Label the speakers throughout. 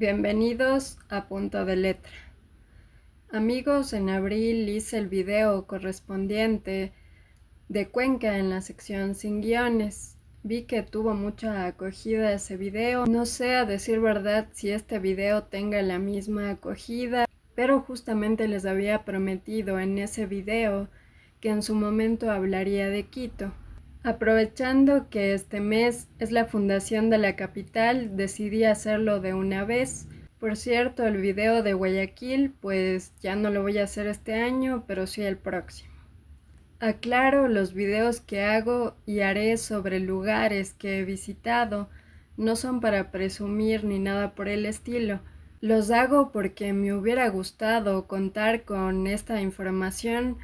Speaker 1: Bienvenidos a Punto de Letra. Amigos, en abril hice el video correspondiente de Cuenca en la sección sin guiones. Vi que tuvo mucha acogida ese video. No sé a decir verdad si este video tenga la misma acogida, pero justamente les había prometido en ese video que en su momento hablaría de Quito. Aprovechando que este mes es la fundación de la capital, decidí hacerlo de una vez. Por cierto, el video de Guayaquil, pues ya no lo voy a hacer este año, pero sí el próximo. Aclaro, los videos que hago y haré sobre lugares que he visitado no son para presumir ni nada por el estilo. Los hago porque me hubiera gustado contar con esta información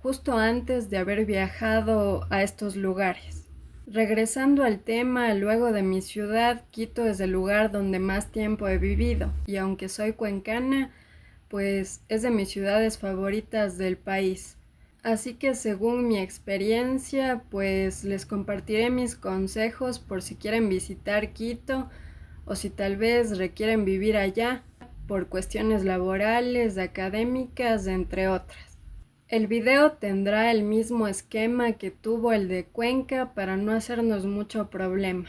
Speaker 1: justo antes de haber viajado a estos lugares. Regresando al tema, luego de mi ciudad, Quito es el lugar donde más tiempo he vivido, y aunque soy cuencana, pues es de mis ciudades favoritas del país. Así que según mi experiencia, pues les compartiré mis consejos por si quieren visitar Quito o si tal vez requieren vivir allá por cuestiones laborales, académicas, entre otras. El video tendrá el mismo esquema que tuvo el de Cuenca para no hacernos mucho problema.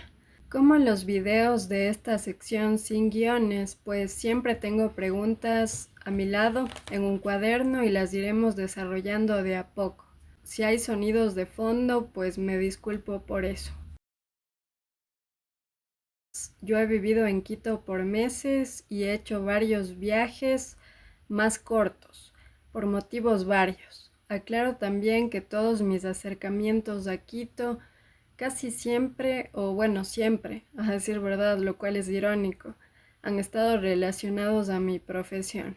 Speaker 1: Como en los videos de esta sección sin guiones, pues siempre tengo preguntas a mi lado en un cuaderno y las iremos desarrollando de a poco. Si hay sonidos de fondo, pues me disculpo por eso. Yo he vivido en Quito por meses y he hecho varios viajes más cortos, por motivos varios. Aclaro también que todos mis acercamientos a Quito casi siempre, o bueno, siempre, a decir verdad, lo cual es irónico, han estado relacionados a mi profesión.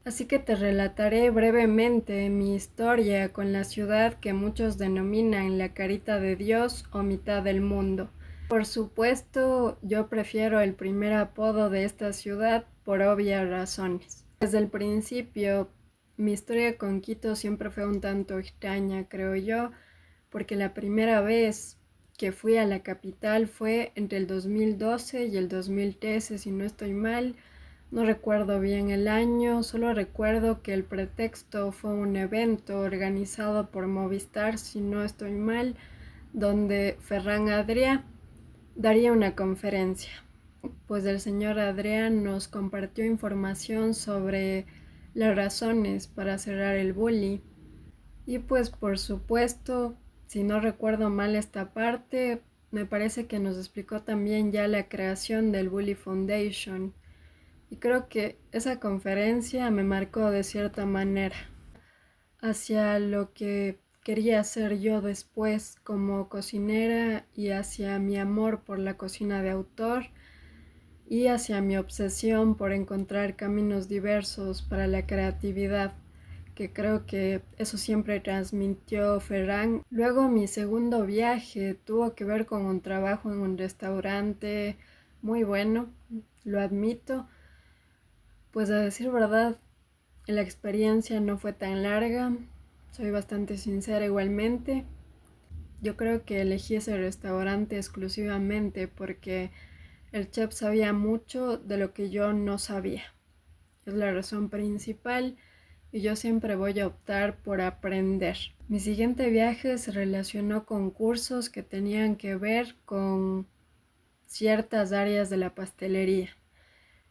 Speaker 1: Así que te relataré brevemente mi historia con la ciudad que muchos denominan la carita de Dios o mitad del mundo. Por supuesto, yo prefiero el primer apodo de esta ciudad por obvias razones. Desde el principio, mi historia con Quito siempre fue un tanto extraña, creo yo, porque la primera vez que fui a la capital fue entre el 2012 y el 2013, si no estoy mal. No recuerdo bien el año, solo recuerdo que el pretexto fue un evento organizado por Movistar, si no estoy mal, donde Ferran Adrià daría una conferencia. Pues el señor Adrián nos compartió información sobre las razones para cerrar el bully. Y pues por supuesto, si no recuerdo mal esta parte, me parece que nos explicó también ya la creación del Bully Foundation. Y creo que esa conferencia me marcó de cierta manera hacia lo que quería hacer yo después como cocinera y hacia mi amor por la cocina de autor y hacia mi obsesión por encontrar caminos diversos para la creatividad, que creo que eso siempre transmitió Ferran. Luego mi segundo viaje tuvo que ver con un trabajo en un restaurante muy bueno, lo admito. Pues a decir verdad, la experiencia no fue tan larga, soy bastante sincera igualmente. Yo creo que elegí ese restaurante exclusivamente porque el chef sabía mucho de lo que yo no sabía. Es la razón principal y yo siempre voy a optar por aprender. Mi siguiente viaje se relacionó con cursos que tenían que ver con ciertas áreas de la pastelería.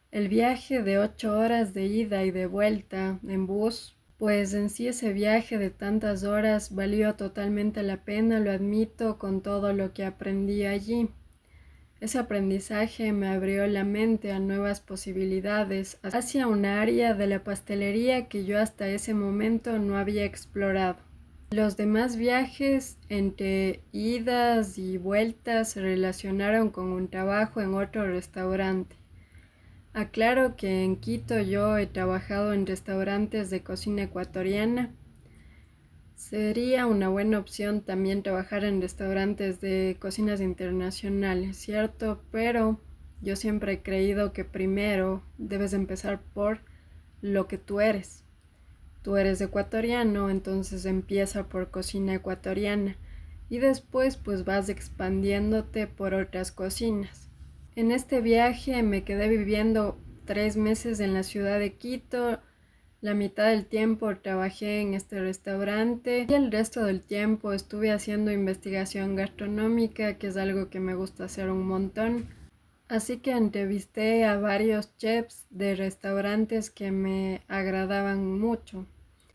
Speaker 1: El viaje de 8 horas de ida y de vuelta en bus, pues en sí ese viaje de tantas horas valió totalmente la pena, lo admito, con todo lo que aprendí allí. Ese aprendizaje me abrió la mente a nuevas posibilidades hacia un área de la pastelería que yo hasta ese momento no había explorado. Los demás viajes entre idas y vueltas se relacionaron con un trabajo en otro restaurante. Aclaro que en Quito yo he trabajado en restaurantes de cocina ecuatoriana. Sería una buena opción también trabajar en restaurantes de cocinas internacionales, ¿cierto? Pero yo siempre he creído que primero debes empezar por lo que tú eres. Tú eres ecuatoriano, entonces empieza por cocina ecuatoriana y después pues vas expandiéndote por otras cocinas. En este viaje me quedé viviendo 3 meses en la ciudad de Quito. La mitad del tiempo trabajé en este restaurante y el resto del tiempo estuve haciendo investigación gastronómica, que es algo que me gusta hacer un montón. Así que entrevisté a varios chefs de restaurantes que me agradaban mucho,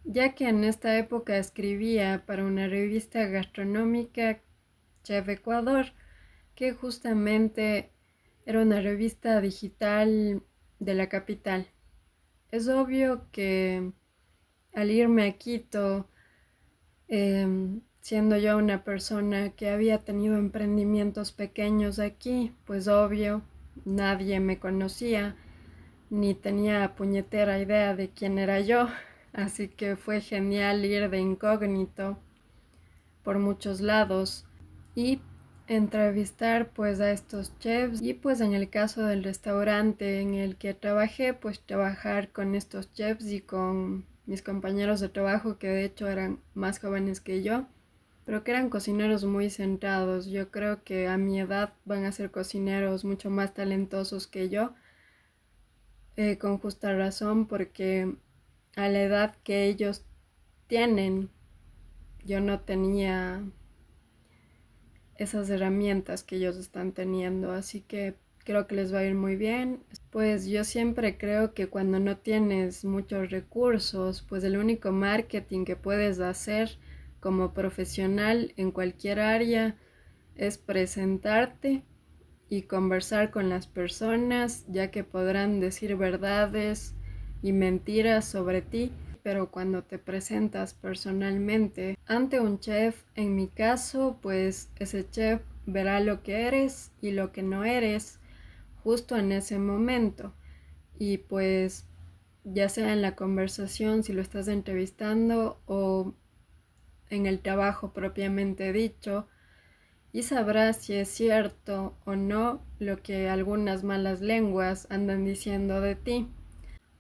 Speaker 1: ya que en esta época escribía para una revista gastronómica, Chef Ecuador, que justamente era una revista digital de la capital. Es obvio que al irme a Quito, siendo yo una persona que había tenido emprendimientos pequeños aquí, pues obvio, nadie me conocía ni tenía puñetera idea de quién era yo. Así que fue genial ir de incógnito por muchos lados y entrevistar pues a estos chefs, y pues en el caso del restaurante en el que trabajé, pues trabajar con estos chefs y con mis compañeros de trabajo, que de hecho eran más jóvenes que yo, pero que eran cocineros muy centrados. Yo creo que a mi edad van a ser cocineros mucho más talentosos que yo, con justa razón, porque a la edad que ellos tienen, yo no tenía esas herramientas que ellos están teniendo, así que creo que les va a ir muy bien. Pues yo siempre creo que cuando no tienes muchos recursos, pues el único marketing que puedes hacer como profesional en cualquier área es presentarte y conversar con las personas, ya que podrán decir verdades y mentiras sobre ti, pero cuando te presentas personalmente ante un chef, en mi caso, pues ese chef verá lo que eres y lo que no eres justo en ese momento. Y pues ya sea en la conversación, si lo estás entrevistando, o en el trabajo propiamente dicho, y sabrás si es cierto o no lo que algunas malas lenguas andan diciendo de ti.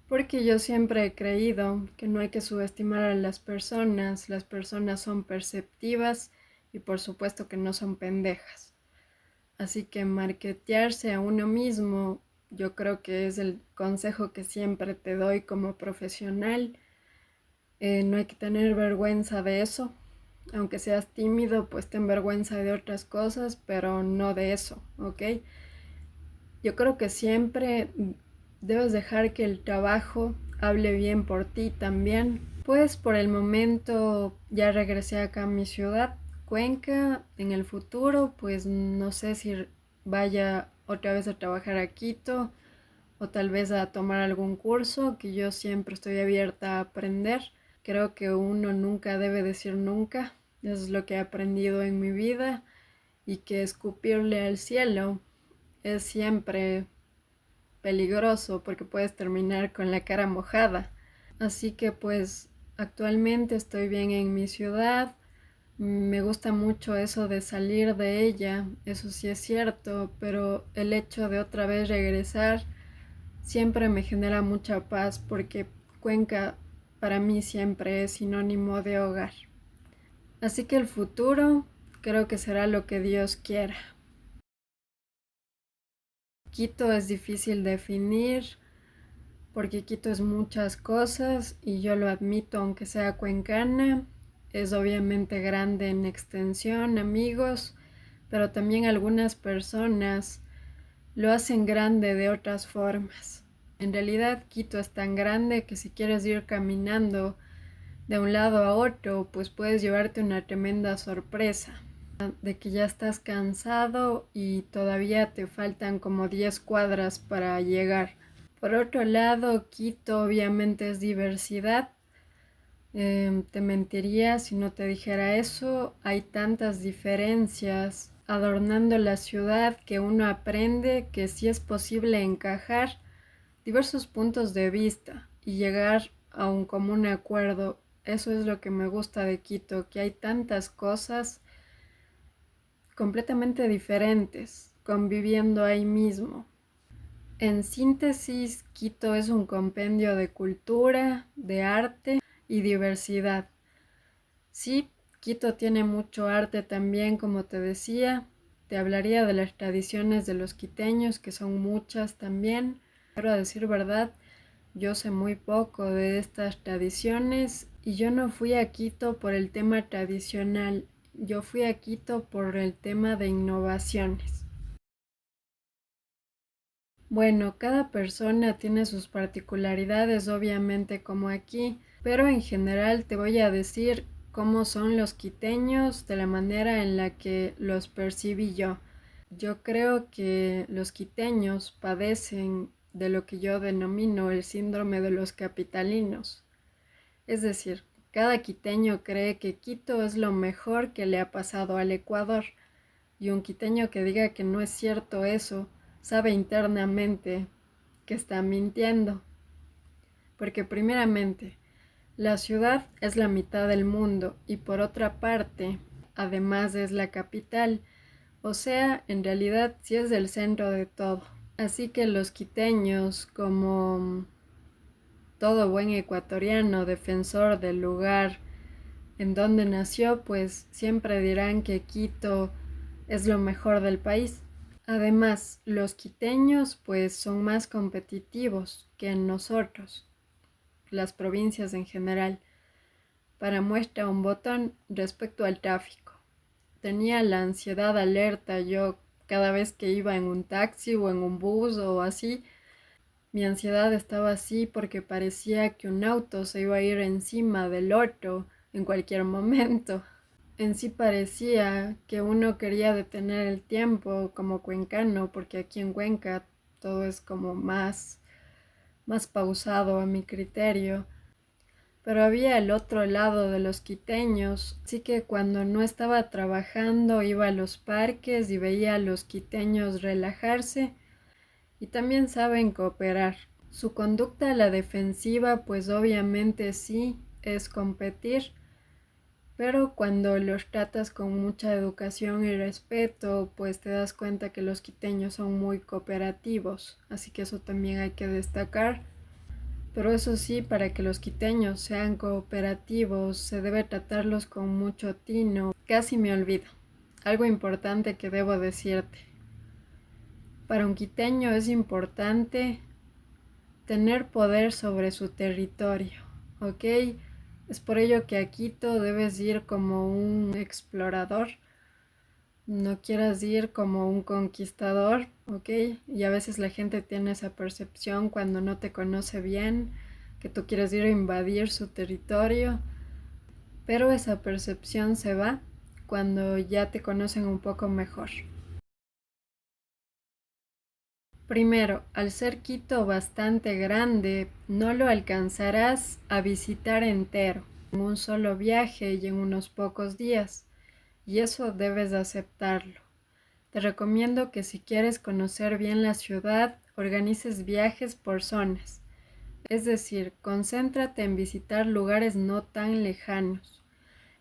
Speaker 1: Porque yo siempre he creído que no hay que subestimar a las personas son perceptivas y por supuesto que no son pendejas. Así que marketearse a uno mismo, yo creo que es el consejo que siempre te doy como profesional. No hay que tener vergüenza de eso. Aunque seas tímido, pues ten vergüenza de otras cosas, pero no de eso, ¿ok? Yo creo que siempre debes dejar que el trabajo hable bien por ti también. Pues por el momento ya regresé acá a mi ciudad, Cuenca. En el futuro, pues no sé si vaya otra vez a trabajar a Quito o tal vez a tomar algún curso, que yo siempre estoy abierta a aprender. Creo que uno nunca debe decir nunca. Eso es lo que he aprendido en mi vida, y que escupirle al cielo es siempre peligroso porque puedes terminar con la cara mojada. Así que pues actualmente estoy bien en mi ciudad. Me gusta mucho eso de salir de ella, eso sí es cierto, pero el hecho de otra vez regresar siempre me genera mucha paz, porque Cuenca para mí siempre es sinónimo de hogar. Así que el futuro creo que será lo que Dios quiera. Quito es difícil definir porque Quito es muchas cosas y yo lo admito, aunque sea cuencana. Es obviamente grande en extensión, amigos, pero también algunas personas lo hacen grande de otras formas. En realidad Quito es tan grande que si quieres ir caminando de un lado a otro, pues puedes llevarte una tremenda sorpresa de que ya estás cansado y todavía te faltan como 10 cuadras para llegar. Por otro lado, Quito obviamente es diversidad. Te mentiría si no te dijera eso. Hay tantas diferencias adornando la ciudad que uno aprende que sí es posible encajar diversos puntos de vista y llegar a un común acuerdo. Eso es lo que me gusta de Quito, que hay tantas cosas completamente diferentes conviviendo ahí mismo. En síntesis, Quito es un compendio de cultura, de arte y diversidad. Sí, Quito tiene mucho arte también, como te decía. Te hablaría de las tradiciones de los quiteños, que son muchas también. Pero a decir verdad, yo sé muy poco de estas tradiciones y yo no fui a Quito por el tema tradicional, yo fui a Quito por el tema de innovaciones. Bueno, cada persona tiene sus particularidades, obviamente, como aquí, pero en general te voy a decir cómo son los quiteños de la manera en la que los percibí yo. Yo creo que los quiteños padecen de lo que yo denomino el síndrome de los capitalinos. Es decir, cada quiteño cree que Quito es lo mejor que le ha pasado al Ecuador, y un quiteño que diga que no es cierto eso, sabe internamente que está mintiendo. Porque primeramente, la ciudad es la mitad del mundo y por otra parte, además es la capital, o sea, en realidad sí es el centro de todo. Así que los quiteños, como todo buen ecuatoriano defensor del lugar en donde nació, pues siempre dirán que Quito es lo mejor del país. Además, los quiteños pues son más competitivos que nosotros, las provincias en general. Para muestra un botón respecto al tráfico. Tenía la ansiedad alerta yo cada vez que iba en un taxi o en un bus o así. Mi ansiedad estaba así porque parecía que un auto se iba a ir encima del otro en cualquier momento. En sí parecía que uno quería detener el tiempo como cuencano, porque aquí en Cuenca todo es como más pausado a mi criterio. Pero había el otro lado de los quiteños, así que cuando no estaba trabajando iba a los parques y veía a los quiteños relajarse y también saben cooperar. Su conducta a la defensiva, pues obviamente sí, es competir, pero cuando los tratas con mucha educación y respeto, pues te das cuenta que los quiteños son muy cooperativos, así que eso también hay que destacar. Pero eso sí, para que los quiteños sean cooperativos, se debe tratarlos con mucho tino. Casi me olvido. Algo importante que debo decirte. Para un quiteño es importante tener poder sobre su territorio, ¿ok? Es por ello que a Quito debes ir como un explorador, no quieras ir como un conquistador, ¿ok? Y a veces la gente tiene esa percepción cuando no te conoce bien, que tú quieres ir a invadir su territorio, pero esa percepción se va cuando ya te conocen un poco mejor. Primero, al ser Quito bastante grande, no lo alcanzarás a visitar entero, en un solo viaje y en unos pocos días, y eso debes aceptarlo. Te recomiendo que si quieres conocer bien la ciudad, organices viajes por zonas, es decir, concéntrate en visitar lugares no tan lejanos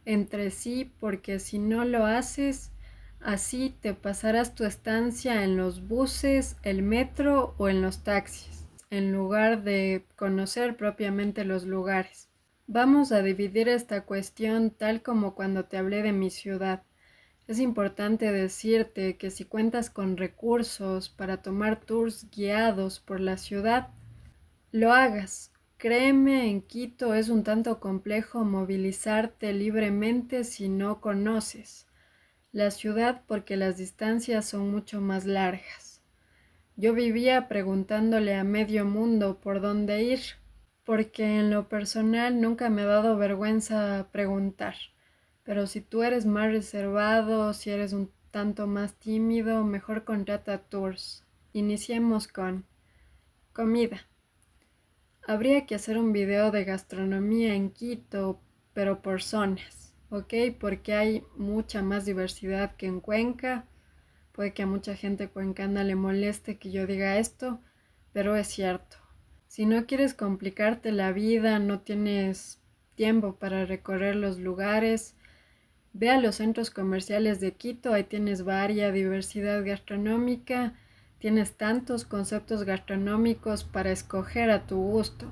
Speaker 1: entre sí, porque si no lo haces, así te pasarás tu estancia en los buses, el metro o en los taxis, en lugar de conocer propiamente los lugares. Vamos a dividir esta cuestión tal como cuando te hablé de mi ciudad. Es importante decirte que si cuentas con recursos para tomar tours guiados por la ciudad, lo hagas. Créeme, en Quito es un tanto complejo movilizarte libremente si no conoces la ciudad porque las distancias son mucho más largas. Yo vivía preguntándole a medio mundo por dónde ir, porque en lo personal nunca me ha dado vergüenza preguntar. Pero si tú eres más reservado, si eres un tanto más tímido, mejor contrata tours. Iniciemos con comida. Habría que hacer un video de gastronomía en Quito, pero por zonas, ¿ok? Porque hay mucha más diversidad que en Cuenca. Puede que a mucha gente cuencana le moleste que yo diga esto, pero es cierto. Si no quieres complicarte la vida, no tienes tiempo para recorrer los lugares, ve a los centros comerciales de Quito, ahí tienes varia diversidad gastronómica, tienes tantos conceptos gastronómicos para escoger a tu gusto.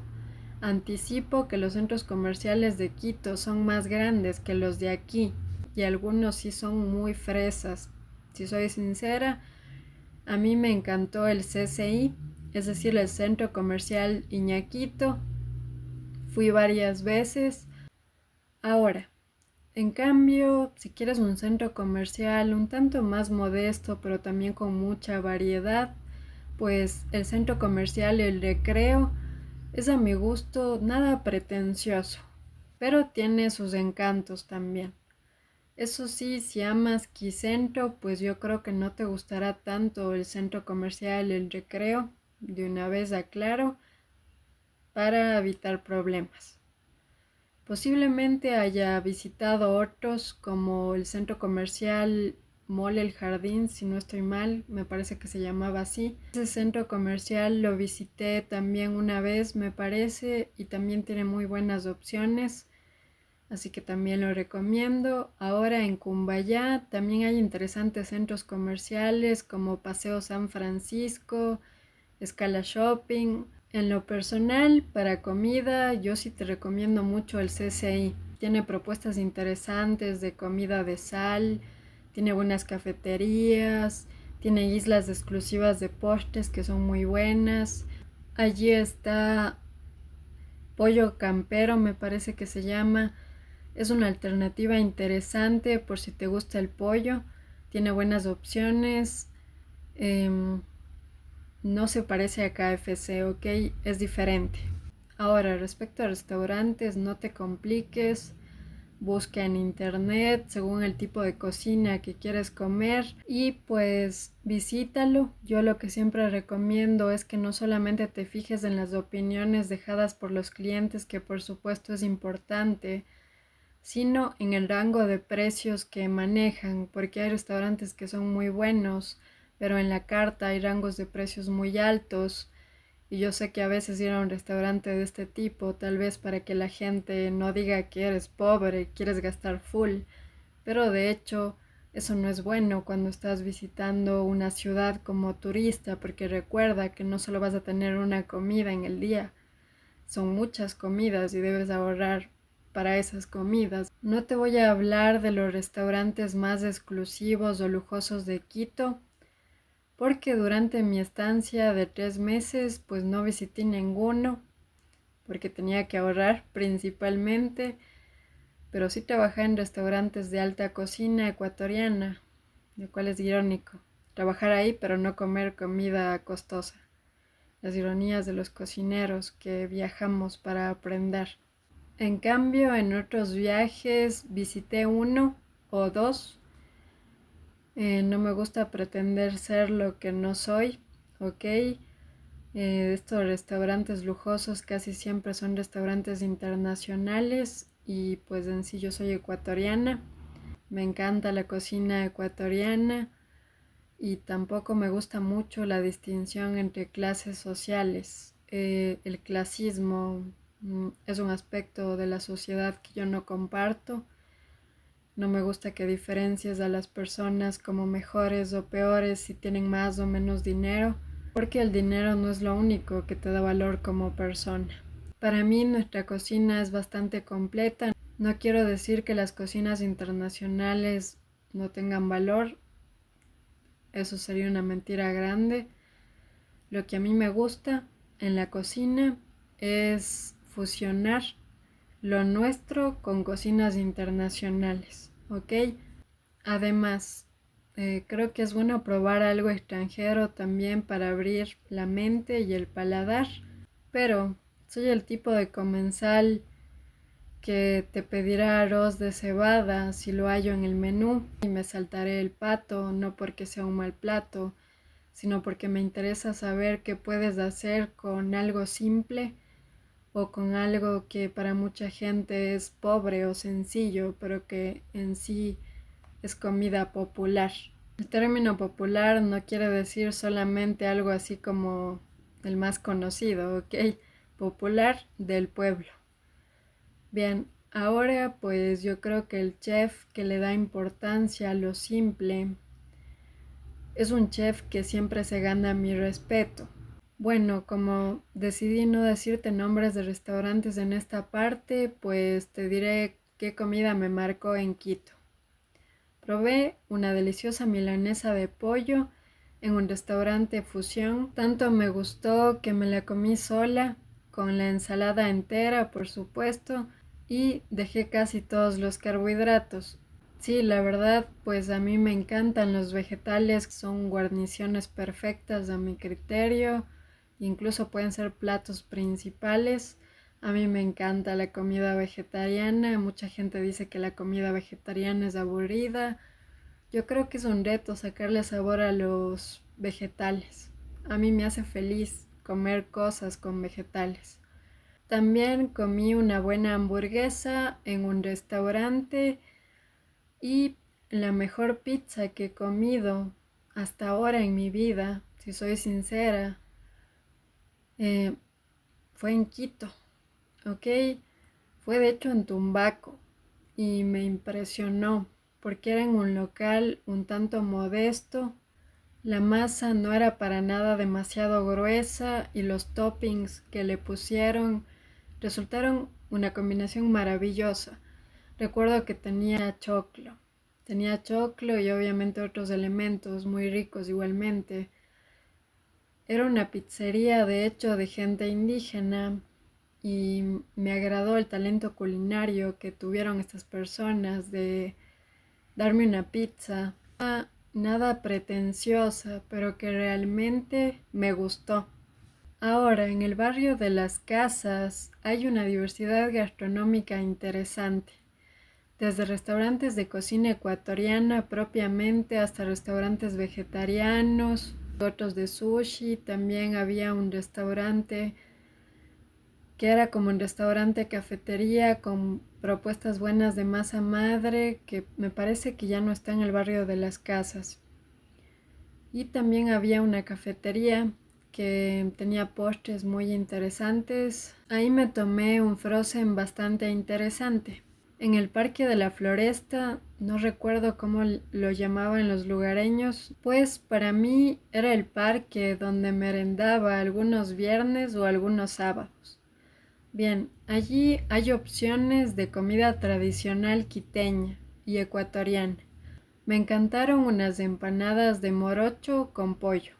Speaker 1: Anticipo que los centros comerciales de Quito son más grandes que los de aquí y algunos sí son muy fresas. Si soy sincera, a mí me encantó el CCI, es decir, el centro comercial Iñaquito. Fui varias veces. Ahora, en cambio, si quieres un centro comercial un tanto más modesto, pero también con mucha variedad, pues el centro comercial El Recreo es a mi gusto nada pretencioso, pero tiene sus encantos también. Eso sí, si amas Quicentro, pues yo creo que no te gustará tanto el centro comercial El Recreo, de una vez aclaro, para evitar problemas. Posiblemente haya visitado otros como el centro comercial Mall El Jardín, si no estoy mal, me parece que se llamaba así. Ese centro comercial lo visité también una vez, me parece, y también tiene muy buenas opciones, así que también lo recomiendo. Ahora en Cumbayá también hay interesantes centros comerciales como Paseo San Francisco, Scala Shopping. En lo personal, para comida, yo sí te recomiendo mucho el CCI. Tiene propuestas interesantes de comida de sal, tiene buenas cafeterías, tiene islas exclusivas de postres que son muy buenas. Allí está Pollo Campero, me parece que se llama. Es una alternativa interesante por si te gusta el pollo. Tiene buenas opciones. No se parece a KFC, ¿ok? Es diferente. Ahora, respecto a restaurantes, no te compliques. Busca en internet según el tipo de cocina que quieres comer y pues visítalo. Yo lo que siempre recomiendo es que no solamente te fijes en las opiniones dejadas por los clientes, que por supuesto es importante, sino en el rango de precios que manejan, porque hay restaurantes que son muy buenos, pero en la carta hay rangos de precios muy altos. Y yo sé que a veces ir a un restaurante de este tipo, tal vez para que la gente no diga que eres pobre, quieres gastar full, pero de hecho eso no es bueno cuando estás visitando una ciudad como turista, porque recuerda que no solo vas a tener una comida en el día, son muchas comidas y debes ahorrar para esas comidas. No te voy a hablar de los restaurantes más exclusivos o lujosos de Quito, porque durante mi estancia de 3 meses pues no visité ninguno, porque tenía que ahorrar principalmente, pero sí trabajé en restaurantes de alta cocina ecuatoriana, lo cual es irónico, trabajar ahí pero no comer comida costosa. Las ironías de los cocineros que viajamos para aprender. En cambio, en otros viajes visité uno o dos. No me gusta pretender ser lo que no soy, ¿ok? Estos restaurantes lujosos casi siempre son restaurantes internacionales y pues en sí yo soy ecuatoriana. Me encanta la cocina ecuatoriana y tampoco me gusta mucho la distinción entre clases sociales. El clasismo es un aspecto de la sociedad que yo no comparto. No me gusta que diferencies a las personas como mejores o peores si tienen más o menos dinero, porque el dinero no es lo único que te da valor como persona. Para mí nuestra cocina es bastante completa. No quiero decir que las cocinas internacionales no tengan valor, eso sería una mentira grande. Lo que a mí me gusta en la cocina es fusionar lo nuestro con cocinas internacionales, ¿ok? Además, creo que es bueno probar algo extranjero también para abrir la mente y el paladar, pero soy el tipo de comensal que te pedirá arroz de cebada si lo hallo en el menú y me saltaré el pato, no porque sea un mal plato, sino porque me interesa saber qué puedes hacer con algo simple o con algo que para mucha gente es pobre o sencillo, pero que en sí es comida popular. El término popular no quiere decir solamente algo así como el más conocido, ¿ok? Popular del pueblo. Bien, ahora pues yo creo que el chef que le da importancia a lo simple es un chef que siempre se gana mi respeto. Bueno, como decidí no decirte nombres de restaurantes en esta parte, pues te diré qué comida me marcó en Quito. Probé una deliciosa milanesa de pollo en un restaurante fusión. Tanto me gustó que me la comí sola, con la ensalada entera, por supuesto, y dejé casi todos los carbohidratos. Sí, la verdad, pues a mí me encantan los vegetales, son guarniciones perfectas a mi criterio, incluso pueden ser platos principales. A mí me encanta la comida vegetariana, mucha gente dice que la comida vegetariana es aburrida. Yo creo que es un reto sacarle sabor a los vegetales. A mí me hace feliz comer cosas con vegetales. También comí una buena hamburguesa en un restaurante y la mejor pizza que he comido hasta ahora en mi vida, si soy sincera, eh, fue en Quito, ¿ok? Fue de hecho en Tumbaco y me impresionó porque era en un local un tanto modesto. La masa no era para nada demasiado gruesa y los toppings que le pusieron resultaron una combinación maravillosa. Recuerdo que tenía choclo y obviamente otros elementos muy ricos igualmente. Era una pizzería de hecho de gente indígena y me agradó el talento culinario que tuvieron estas personas de darme una pizza. Nada pretenciosa, pero que realmente me gustó. Ahora, en el barrio de Las Casas hay una diversidad gastronómica interesante, desde restaurantes de cocina ecuatoriana propiamente hasta restaurantes vegetarianos, otros de sushi. También había un restaurante que era como un restaurante cafetería con propuestas buenas de masa madre, que me parece que ya no está en el barrio de Las Casas. Y también había una cafetería que tenía postres muy interesantes. Ahí me tomé un frozen bastante interesante. En el Parque de la Floresta, no recuerdo cómo lo llamaban los lugareños, pues para mí era el parque donde merendaba algunos viernes o algunos sábados. Bien, allí hay opciones de comida tradicional quiteña y ecuatoriana. Me encantaron unas empanadas de morocho con pollo.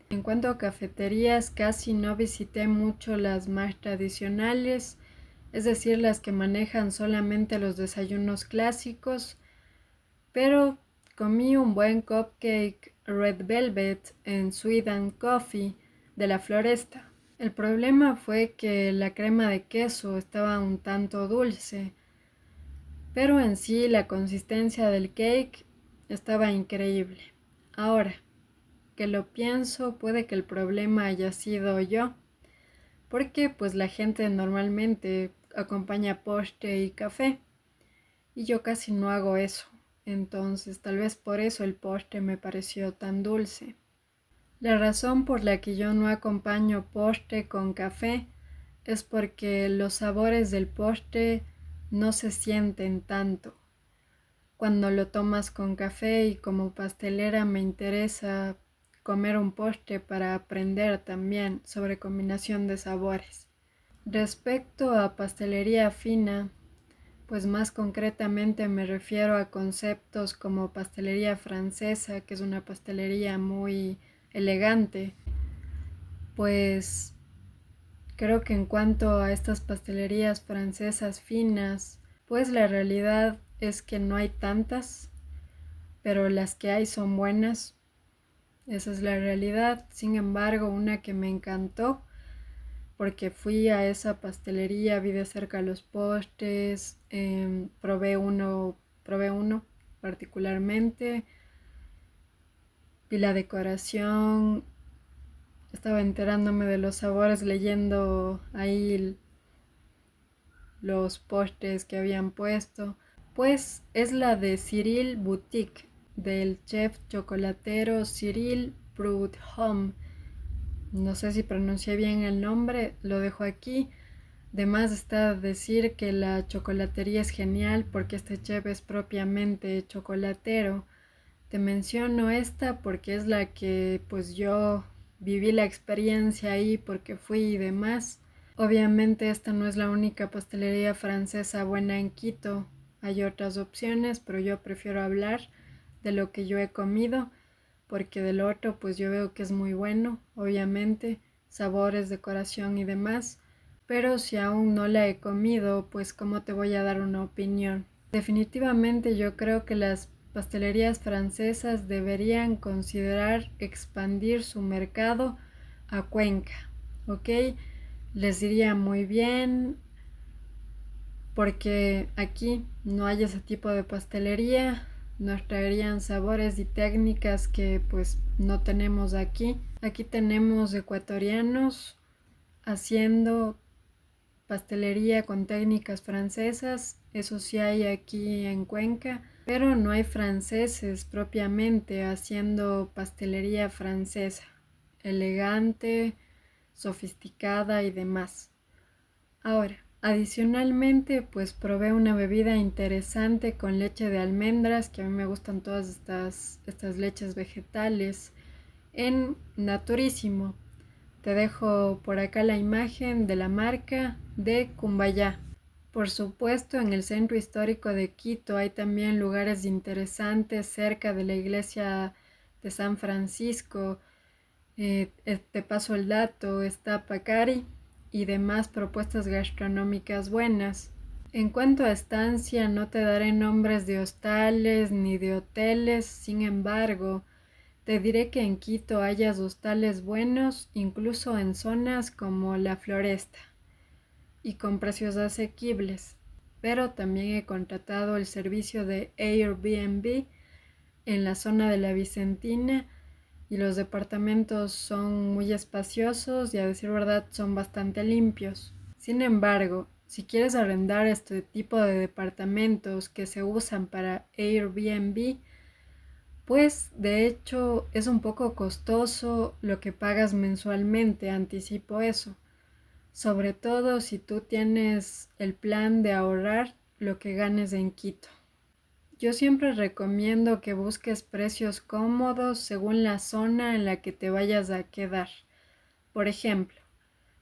Speaker 1: En cuanto a cafeterías, casi no visité mucho las más tradicionales, es decir, las que manejan solamente los desayunos clásicos, pero comí un buen cupcake Red Velvet en Sweet and Coffee de la Floresta. El problema fue que la crema de queso estaba un tanto dulce, pero en sí la consistencia del cake estaba increíble. Ahora que lo pienso, puede que el problema haya sido yo, porque pues la gente normalmente acompaña postre y café y yo casi no hago eso. Entonces tal vez por eso el postre me pareció tan dulce. La razón por la que yo no acompaño postre con café es porque los sabores del postre no se sienten tanto. Cuando lo tomas con café y como pastelera me interesa comer un postre para aprender también sobre combinación de sabores. Respecto a pastelería fina, pues más concretamente me refiero a conceptos como pastelería francesa, que es una pastelería muy elegante, pues creo que en cuanto a estas pastelerías francesas finas, pues la realidad es que no hay tantas, pero las que hay son buenas. Esa es la realidad. Sin embargo, una que me encantó, porque fui a esa pastelería, vi de cerca los postres, probé uno particularmente, vi la decoración, estaba enterándome de los sabores, leyendo ahí los postres que habían puesto. Pues es la de Cyril Boutique, del chef chocolatero Cyril Prudhomme. No sé si pronuncié bien el nombre, lo dejo aquí. Además está decir que la chocolatería es genial porque este chef es propiamente chocolatero. Te menciono esta porque es la que pues yo viví la experiencia ahí porque fui y demás. Obviamente esta no es la única pastelería francesa buena en Quito. Hay otras opciones, pero yo prefiero hablar de lo que yo he comido. porque del otro pues yo veo que es muy bueno, obviamente, sabores, decoración y demás, pero si aún no la he comido, pues cómo te voy a dar una opinión. Definitivamente yo creo que las pastelerías francesas deberían considerar expandir su mercado a Cuenca, ¿ok? Les diría muy bien, porque aquí no hay ese tipo de pastelería, nos traerían sabores y técnicas que pues no tenemos aquí. Aquí tenemos ecuatorianos haciendo pastelería con técnicas francesas, eso sí hay aquí en Cuenca, pero no hay franceses propiamente haciendo pastelería francesa, elegante, sofisticada y demás. Ahora, adicionalmente, pues probé una bebida interesante con leche de almendras, que a mí me gustan todas estas leches vegetales, en Naturísimo. Te dejo por acá la imagen de la marca de Cumbayá. Por supuesto, en el centro histórico de Quito hay también lugares interesantes cerca de la iglesia de San Francisco. Te paso el dato, está Pacari y demás propuestas gastronómicas buenas. En cuanto a estancia, no te daré nombres de hostales ni de hoteles, sin embargo, te diré que en Quito hayas hostales buenos, incluso en zonas como La Floresta, y con precios asequibles. Pero también he contratado el servicio de Airbnb en la zona de la Vicentina y los departamentos son muy espaciosos y a decir verdad son bastante limpios. Sin embargo, si quieres arrendar este tipo de departamentos que se usan para Airbnb, pues de hecho es un poco costoso lo que pagas mensualmente, anticipo eso. Sobre todo si tú tienes el plan de ahorrar lo que ganes en Quito. Yo siempre recomiendo que busques precios cómodos según la zona en la que te vayas a quedar. Por ejemplo,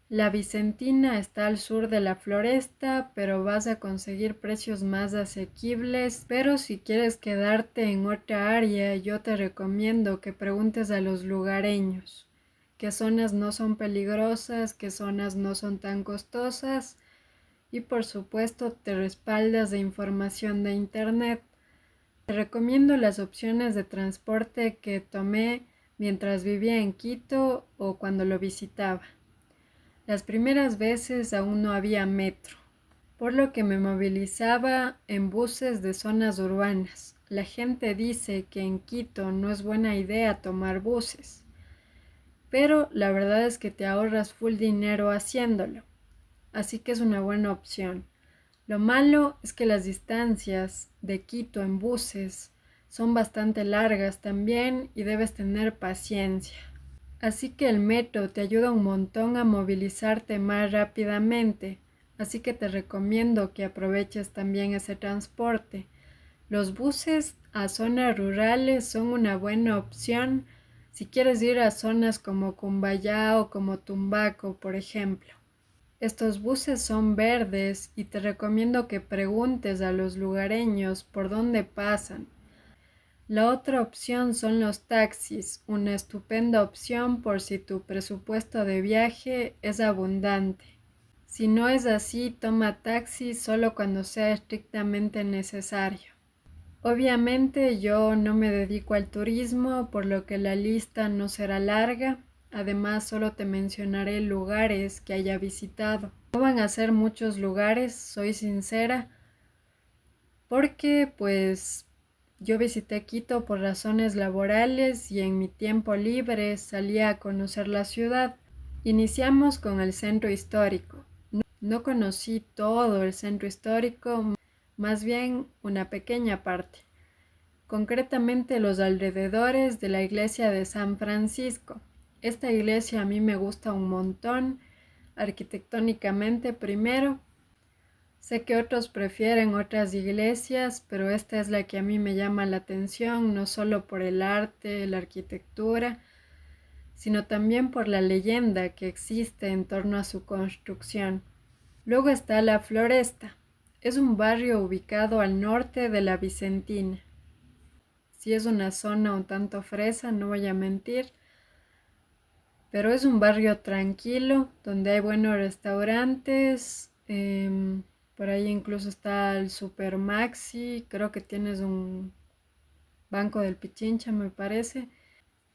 Speaker 1: la Vicentina está al sur de la Floresta, pero vas a conseguir precios más asequibles. Pero si quieres quedarte en otra área, yo te recomiendo que preguntes a los lugareños qué zonas no son peligrosas, qué zonas no son tan costosas y por supuesto te respaldas de información de internet. Te recomiendo las opciones de transporte que tomé mientras vivía en Quito o cuando lo visitaba. Las primeras veces aún no había metro, por lo que me movilizaba en buses de zonas urbanas. La gente dice que en Quito no es buena idea tomar buses, pero la verdad es que te ahorras full dinero haciéndolo, así que es una buena opción. Lo malo es que las distancias de Quito en buses son bastante largas también y debes tener paciencia. Así que el metro te ayuda un montón a movilizarte más rápidamente, así que te recomiendo que aproveches también ese transporte. Los buses a zonas rurales son una buena opción si quieres ir a zonas como Cumbayá o como Tumbaco, por ejemplo. Estos buses son verdes y te recomiendo que preguntes a los lugareños por dónde pasan. La otra opción son los taxis, una estupenda opción por si tu presupuesto de viaje es abundante. Si no es así, toma taxi solo cuando sea estrictamente necesario. Obviamente yo no me dedico al turismo, por lo que la lista no será larga. Además, solo te mencionaré lugares que haya visitado. No van a ser muchos lugares, soy sincera, porque pues yo visité Quito por razones laborales y en mi tiempo libre salía a conocer la ciudad. Iniciamos con el centro histórico. No conocí todo el centro histórico, más bien una pequeña parte, concretamente los alrededores de la iglesia de San Francisco. Esta iglesia a mí me gusta un montón, arquitectónicamente primero. Sé que otros prefieren otras iglesias, pero esta es la que a mí me llama la atención, no solo por el arte, la arquitectura, sino también por la leyenda que existe en torno a su construcción. Luego está La Floresta. Es un barrio ubicado al norte de la Vicentina. Sí es una zona un tanto fresa, no voy a mentir, pero es un barrio tranquilo donde hay buenos restaurantes. Por ahí incluso está el Super Maxi, creo que tienes un Banco del Pichincha, me parece,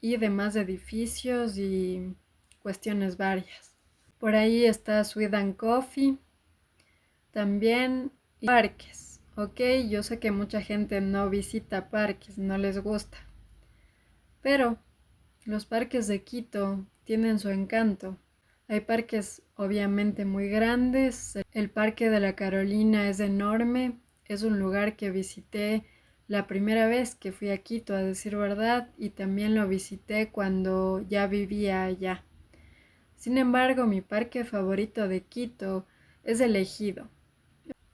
Speaker 1: y demás edificios y cuestiones varias. Por ahí está Sweet and Coffee también y parques. Ok, yo sé que mucha gente no visita parques, no les gusta, pero los parques de Quito tienen su encanto. Hay parques obviamente muy grandes. El Parque de la Carolina es enorme. Es un lugar que visité la primera vez que fui a Quito, a decir verdad, y también lo visité cuando ya vivía allá. Sin embargo, mi parque favorito de Quito es el Ejido.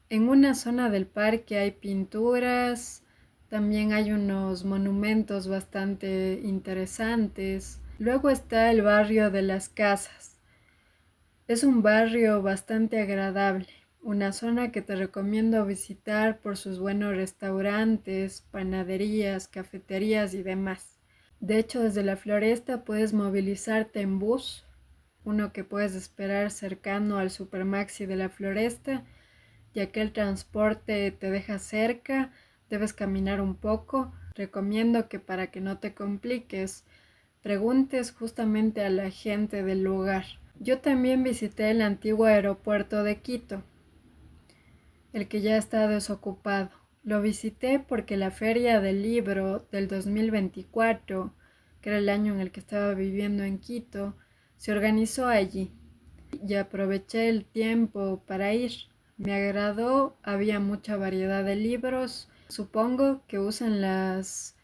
Speaker 1: En una zona del parque hay pinturas, también hay unos monumentos bastante interesantes. Luego está el barrio de las Casas. Es un barrio bastante agradable, una zona que te recomiendo visitar por sus buenos restaurantes, panaderías, cafeterías y demás. De hecho, desde la Floresta puedes movilizarte en bus, uno que puedes esperar cercano al Supermaxi de la Floresta, ya que el transporte te deja cerca, debes caminar un poco. Recomiendo que para que no te compliques, preguntes justamente a la gente del lugar. Yo también visité el antiguo aeropuerto de Quito, el que ya está desocupado. Lo visité porque la Feria del Libro del 2024, que era el año en el que estaba viviendo en Quito, se organizó allí y aproveché el tiempo para ir. Me agradó, había mucha variedad de libros. Supongo que usan las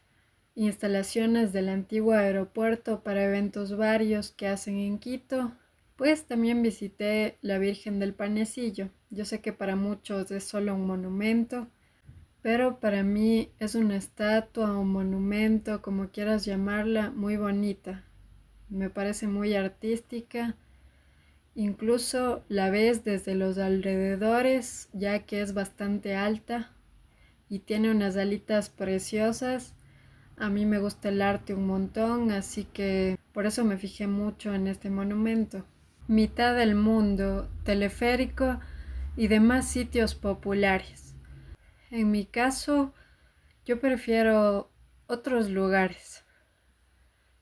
Speaker 1: instalaciones del antiguo aeropuerto para eventos varios que hacen en Quito. Pues también visité la Virgen del Panecillo. Yo sé que para muchos es solo un monumento, pero para mí es una estatua, un monumento, como quieras llamarla, muy bonita. Me parece muy artística. Incluso la ves desde los alrededores, ya que es bastante alta y tiene unas alitas preciosas. A mí me gusta el arte un montón, así que por eso me fijé mucho en este monumento. Mitad del mundo, teleférico y demás sitios populares. En mi caso, yo prefiero otros lugares,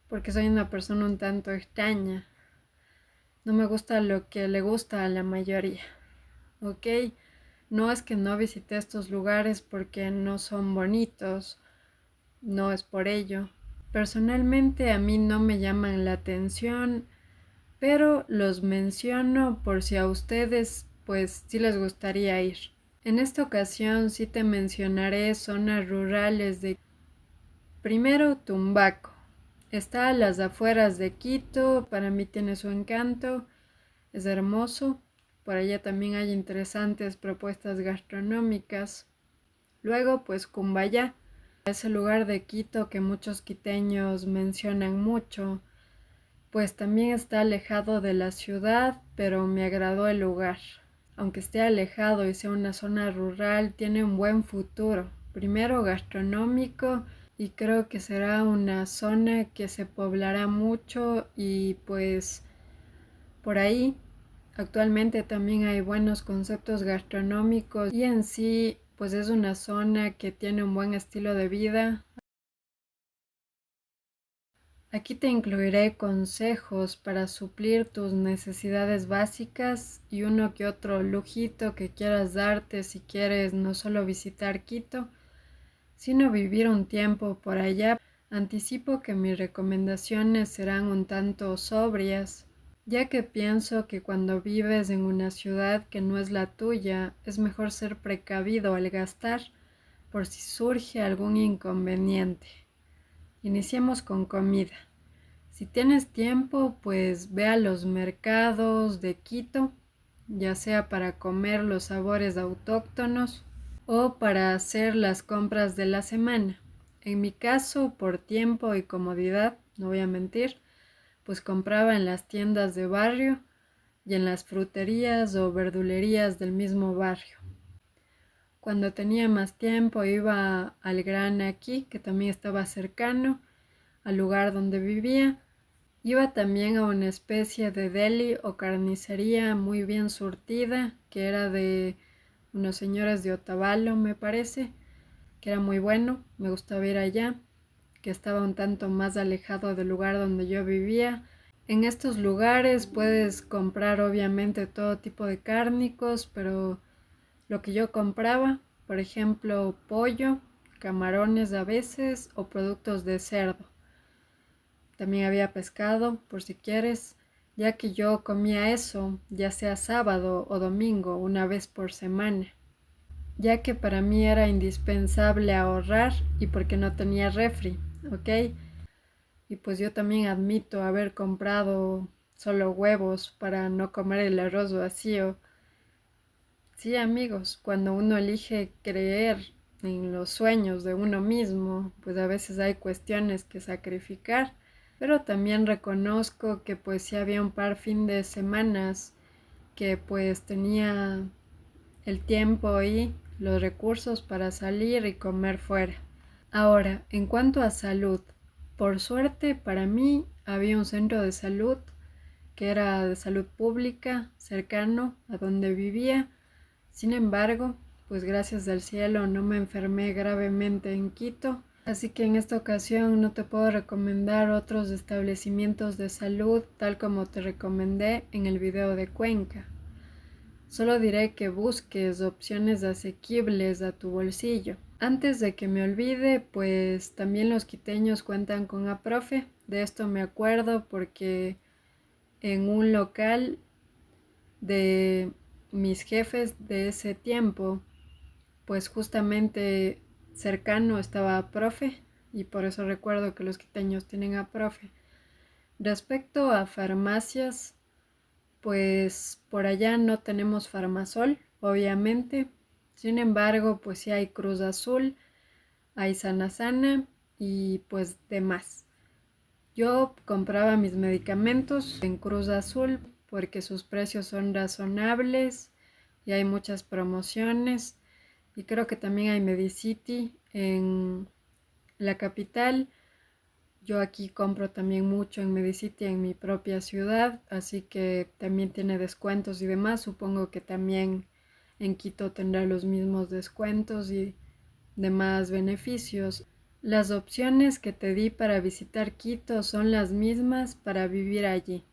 Speaker 1: porque soy una persona un tanto extraña. No me gusta lo que le gusta a la mayoría, ¿ok? No es que no visité estos lugares porque no son bonitos, no es por ello. Personalmente a mí no me llaman la atención, pero los menciono por si a ustedes pues sí les gustaría ir. En esta ocasión sí te mencionaré zonas rurales de primero Tumbaco. Está a las afueras de Quito, para mí tiene su encanto, es hermoso. Por allá también hay interesantes propuestas gastronómicas. Luego pues Cumbayá, ese lugar de Quito que muchos quiteños mencionan mucho, pues también está alejado de la ciudad, pero me agradó el lugar. Aunque esté alejado y sea una zona rural, tiene un buen futuro. Primero gastronómico y creo que será una zona que se poblará mucho y pues por ahí actualmente también hay buenos conceptos gastronómicos y en sí pues es una zona que tiene un buen estilo de vida. Aquí te incluiré consejos para suplir tus necesidades básicas y uno que otro lujito que quieras darte si quieres no solo visitar Quito, sino vivir un tiempo por allá. Anticipo que mis recomendaciones serán un tanto sobrias, ya que pienso que cuando vives en una ciudad que no es la tuya, es mejor ser precavido al gastar por si surge algún inconveniente. Iniciemos con comida. Si tienes tiempo, pues ve a los mercados de Quito, ya sea para comer los sabores autóctonos o para hacer las compras de la semana. En mi caso, por tiempo y comodidad, no voy a mentir, pues compraba en las tiendas de barrio y en las fruterías o verdulerías del mismo barrio. Cuando tenía más tiempo iba al Gran Aquí, que también estaba cercano al lugar donde vivía. Iba también a una especie de deli o carnicería muy bien surtida, que era de unos señores de Otavalo, me parece, que era muy bueno, me gustaba ir allá, que estaba un tanto más alejado del lugar donde yo vivía. En estos lugares puedes comprar obviamente todo tipo de cárnicos, pero lo que yo compraba, por ejemplo, pollo, camarones a veces o productos de cerdo. También había pescado, por si quieres, ya que yo comía eso, ya sea sábado o domingo, una vez por semana, ya que para mí era indispensable ahorrar y porque no tenía refri, ¿ok? Y pues yo también admito haber comprado solo huevos para no comer el arroz vacío. Sí, amigos, cuando uno elige creer en los sueños de uno mismo, pues a veces hay cuestiones que sacrificar, pero también reconozco que pues sí había un par fin de semanas que pues tenía el tiempo y los recursos para salir y comer fuera. Ahora, en cuanto a salud, por suerte para mí había un centro de salud que era de salud pública cercano a donde vivía. Sin embargo, pues gracias al cielo no me enfermé gravemente en Quito, así que en esta ocasión no te puedo recomendar otros establecimientos de salud tal como te recomendé en el video de Cuenca. Solo diré que busques opciones asequibles a tu bolsillo. Antes de que me olvide, pues también los quiteños cuentan con APROFE. De esto me acuerdo porque en un local de mis jefes de ese tiempo, pues justamente cercano estaba APROFE y por eso recuerdo que los quiteños tienen APROFE. Respecto a farmacias, pues por allá no tenemos Farmasol, obviamente. Sin embargo, pues sí hay Cruz Azul, hay Sana Sana y pues demás. Yo compraba mis medicamentos en Cruz Azul porque sus precios son razonables y hay muchas promociones. Y creo que también hay Medicity en la capital. Yo aquí compro también mucho en Medicity en mi propia ciudad, así que también tiene descuentos y demás. Supongo que también en Quito tendrá los mismos descuentos y demás beneficios. Las opciones que te di para visitar Quito son las mismas para vivir allí,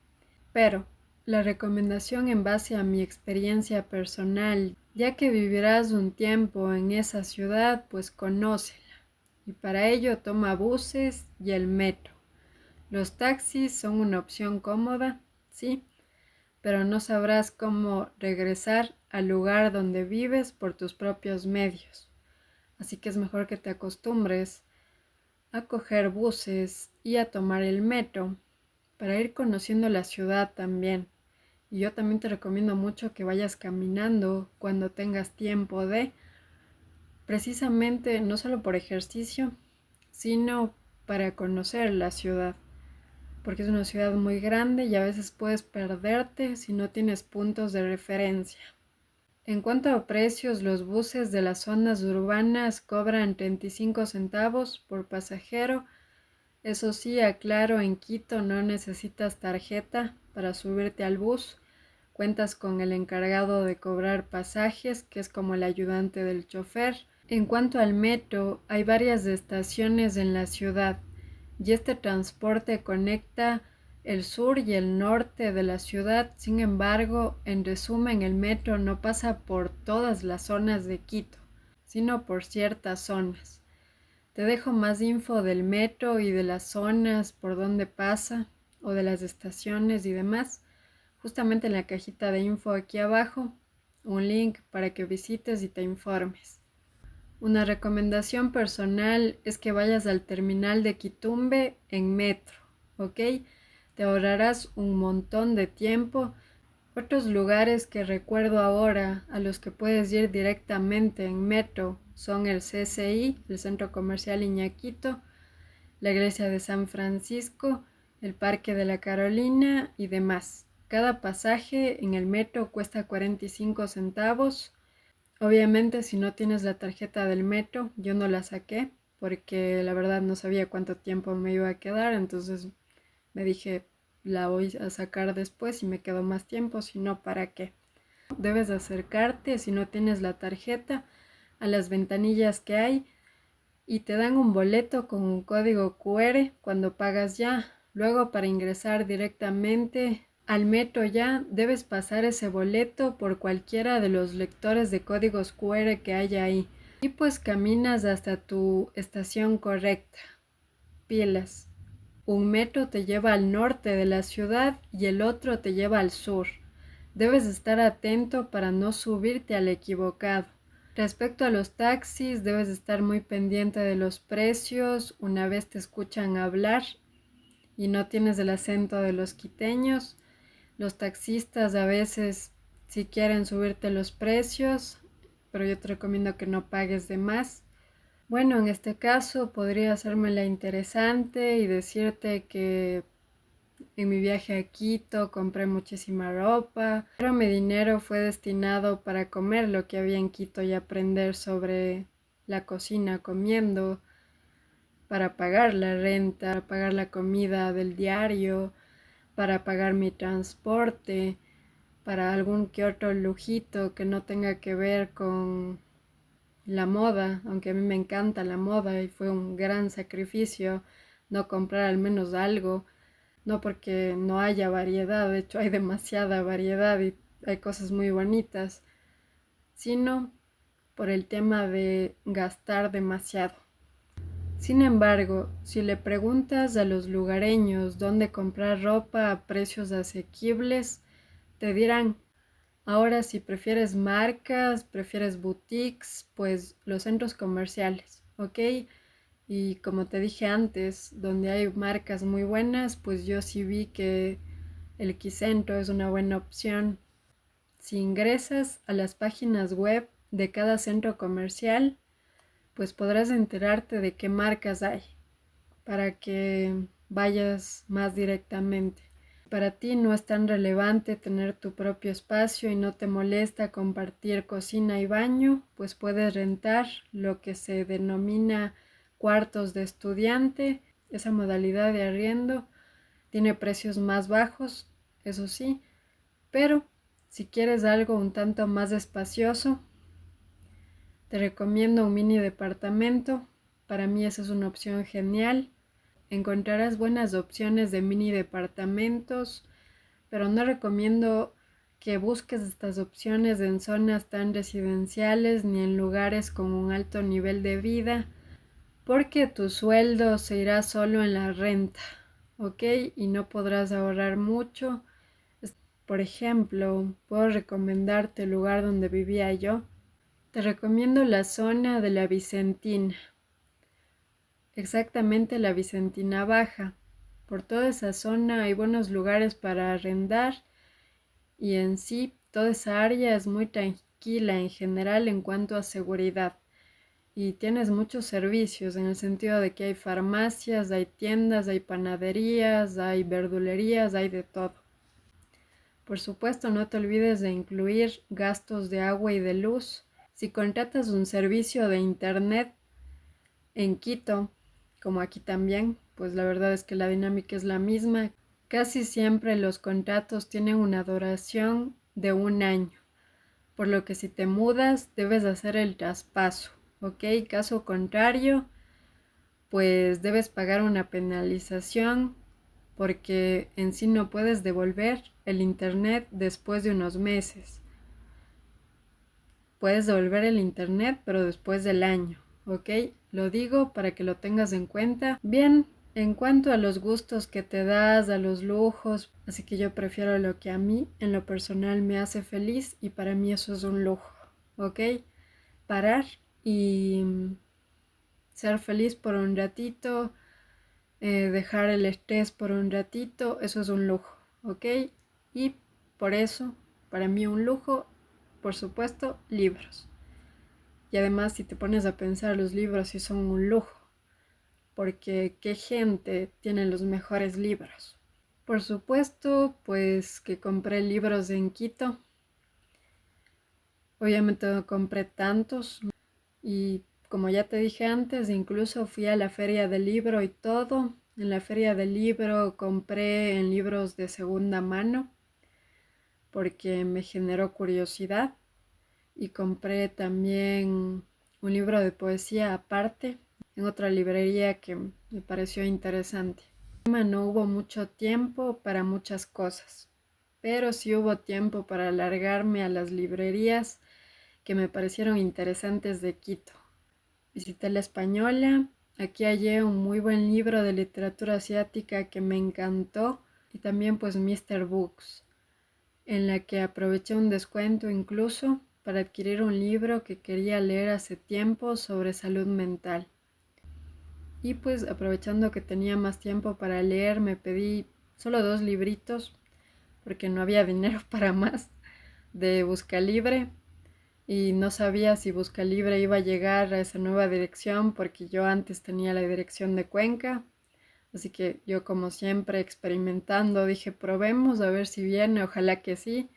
Speaker 1: pero la recomendación en base a mi experiencia personal, ya que vivirás un tiempo en esa ciudad, pues conócela. Y para ello toma buses y el metro. Los taxis son una opción cómoda, sí, pero no sabrás cómo regresar al lugar donde vives por tus propios medios. Así que es mejor que te acostumbres a coger buses y a tomar el metro para ir conociendo la ciudad también. Y yo también te recomiendo mucho que vayas caminando cuando tengas tiempo de, precisamente no solo por ejercicio, sino para conocer la ciudad, porque es una ciudad muy grande y a veces puedes perderte si no tienes puntos de referencia. En cuanto a precios, los buses de las zonas urbanas cobran 35 centavos por pasajero. Eso sí, aclaro, en Quito no necesitas tarjeta para subirte al bus. Cuentas con el encargado de cobrar pasajes, que es como el ayudante del chofer. En cuanto al metro, hay varias estaciones en la ciudad y este transporte conecta el sur y el norte de la ciudad. Sin embargo, en resumen, el metro no pasa por todas las zonas de Quito, sino por ciertas zonas. Te dejo más info del metro y de las zonas por donde pasa o de las estaciones y demás, justamente en la cajita de info aquí abajo, un link para que visites y te informes. Una recomendación personal es que vayas al terminal de Quitumbe en metro, ¿ok? Te ahorrarás un montón de tiempo. Otros lugares que recuerdo ahora a los que puedes ir directamente en metro son el CCI, el Centro Comercial Iñaquito, la Iglesia de San Francisco, el Parque de la Carolina y demás. Cada pasaje en el metro cuesta 45 centavos. Obviamente, si no tienes la tarjeta del metro, yo no la saqué porque la verdad no sabía cuánto tiempo me iba a quedar, entonces me dije, la voy a sacar después y me quedo más tiempo, si no, ¿para qué? Debes acercarte, si no tienes la tarjeta, a las ventanillas que hay y te dan un boleto con un código QR cuando pagas ya. Luego, para ingresar directamente al metro ya, debes pasar ese boleto por cualquiera de los lectores de códigos QR que haya ahí. Y pues caminas hasta tu estación correcta. Pilas. Un metro te lleva al norte de la ciudad y el otro te lleva al sur. Debes estar atento para no subirte al equivocado. Respecto a los taxis, debes estar muy pendiente de los precios una vez te escuchan hablar y no tienes el acento de los quiteños. Los taxistas a veces si quieren subirte los precios, pero yo te recomiendo que no pagues de más. Bueno, en este caso podría hacérmela interesante y decirte que en mi viaje a Quito compré muchísima ropa, pero mi dinero fue destinado para comer lo que había en Quito y aprender sobre la cocina comiendo, para pagar la renta, para pagar la comida del diario, para pagar mi transporte, para algún que otro lujito que no tenga que ver con la moda, aunque a mí me encanta la moda y fue un gran sacrificio no comprar al menos algo, no porque no haya variedad, de hecho hay demasiada variedad y hay cosas muy bonitas, sino por el tema de gastar demasiado. Sin embargo, si le preguntas a los lugareños dónde comprar ropa a precios asequibles, te dirán, ahora si prefieres marcas, prefieres boutiques, pues los centros comerciales, ¿ok? Y como te dije antes, donde hay marcas muy buenas, pues yo sí vi que el Quicentro es una buena opción. Si ingresas a las páginas web de cada centro comercial, pues podrás enterarte de qué marcas hay para que vayas más directamente. Para ti no es tan relevante tener tu propio espacio y no te molesta compartir cocina y baño, pues puedes rentar lo que se denomina cuartos de estudiante. Esa modalidad de arriendo tiene precios más bajos, eso sí, pero si quieres algo un tanto más espacioso, te recomiendo un mini departamento. Para mí esa es una opción genial. Encontrarás buenas opciones de mini departamentos, pero no recomiendo que busques estas opciones en zonas tan residenciales ni en lugares con un alto nivel de vida, porque tu sueldo se irá solo en la renta, ¿ok? Y no podrás ahorrar mucho. Por ejemplo, puedo recomendarte el lugar donde vivía yo. Te recomiendo la zona de la Vicentina, exactamente la Vicentina Baja. Por toda esa zona hay buenos lugares para arrendar y en sí toda esa área es muy tranquila en general en cuanto a seguridad. Y tienes muchos servicios en el sentido de que hay farmacias, hay tiendas, hay panaderías, hay verdulerías, hay de todo. Por supuesto, no te olvides de incluir gastos de agua y de luz. Si contratas un servicio de internet en Quito, como aquí también, pues la verdad es que la dinámica es la misma. Casi siempre los contratos tienen una duración de un año, por lo que si te mudas debes hacer el traspaso, ¿ok? Caso contrario, pues debes pagar una penalización porque en sí no puedes devolver el internet después de unos meses. Puedes devolver el internet, pero después del año, ¿ok? Lo digo para que lo tengas en cuenta. Bien, en cuanto a los gustos que te das, a los lujos, así que yo prefiero lo que a mí, en lo personal, me hace feliz y para mí eso es un lujo, ¿ok? Parar y ser feliz por un ratito, dejar el estrés por un ratito, eso es un lujo, ¿ok? Y por eso, para mí un lujo, por supuesto, libros. Y además, si te pones a pensar, los libros sí son un lujo, porque qué gente tiene los mejores libros. Por supuesto, pues que compré libros en Quito. Obviamente no compré tantos y como ya te dije antes, incluso fui a la feria del libro y todo. En la feria del libro compré en libros de segunda mano porque me generó curiosidad y compré también un libro de poesía aparte en otra librería que me pareció interesante. No hubo mucho tiempo para muchas cosas, pero sí hubo tiempo para alargarme a las librerías que me parecieron interesantes de Quito. Visité la Española, aquí hallé un muy buen libro de literatura asiática que me encantó y también pues Mr. Books, en la que aproveché un descuento incluso para adquirir un libro que quería leer hace tiempo sobre salud mental. Y pues aprovechando que tenía más tiempo para leer, me pedí solo 2 libritos porque no había dinero para más de Buscalibre y no sabía si Buscalibre iba a llegar a esa nueva dirección porque yo antes tenía la dirección de Cuenca. Así que yo como siempre experimentando dije probemos a ver si viene, ojalá que sí.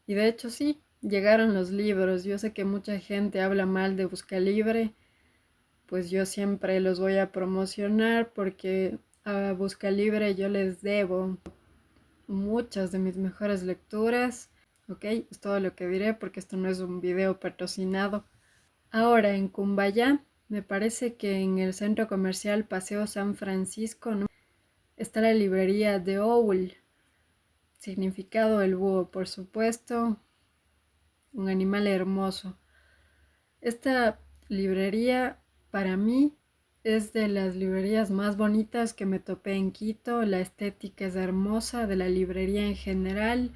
Speaker 1: Y de hecho sí, llegaron los libros. Yo sé que mucha gente habla mal de Buscalibre, pues yo siempre los voy a promocionar porque a Buscalibre yo les debo muchas de mis mejores lecturas. Ok, es todo lo que diré porque esto no es un video patrocinado. Ahora en Cumbayá, me parece que en el centro comercial Paseo San Francisco, ¿no?, está la librería de Owl. Significado el búho, por supuesto, un animal hermoso. Esta librería para mí es de las librerías más bonitas que me topé en Quito. La estética es hermosa de la librería en general,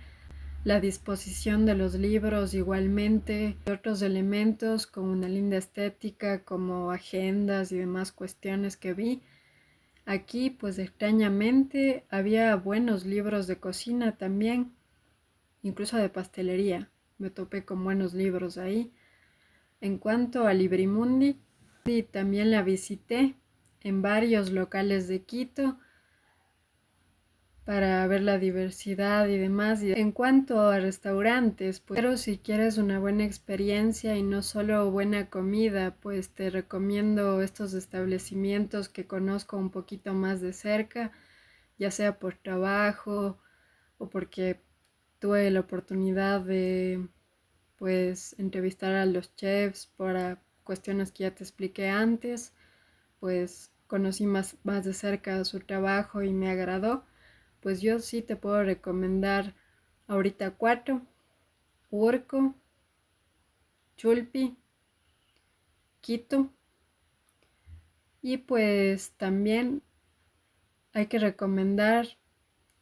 Speaker 1: la disposición de los libros igualmente, y otros elementos con una linda estética como agendas y demás cuestiones que vi. Aquí pues extrañamente había buenos libros de cocina también, incluso de pastelería. Me topé con buenos libros ahí. En cuanto a Librimundi, sí, también la visité en varios locales de Quito para ver la diversidad y demás. Y en cuanto a restaurantes, pues, pero si quieres una buena experiencia y no solo buena comida, pues te recomiendo estos establecimientos que conozco un poquito más de cerca, ya sea por trabajo o porque tuve la oportunidad de pues entrevistar a los chefs para cuestiones que ya te expliqué antes, pues conocí más de cerca su trabajo y me agradó. Pues yo sí te puedo recomendar ahorita 4: Urco, Chulpi, Quito, y pues también hay que recomendar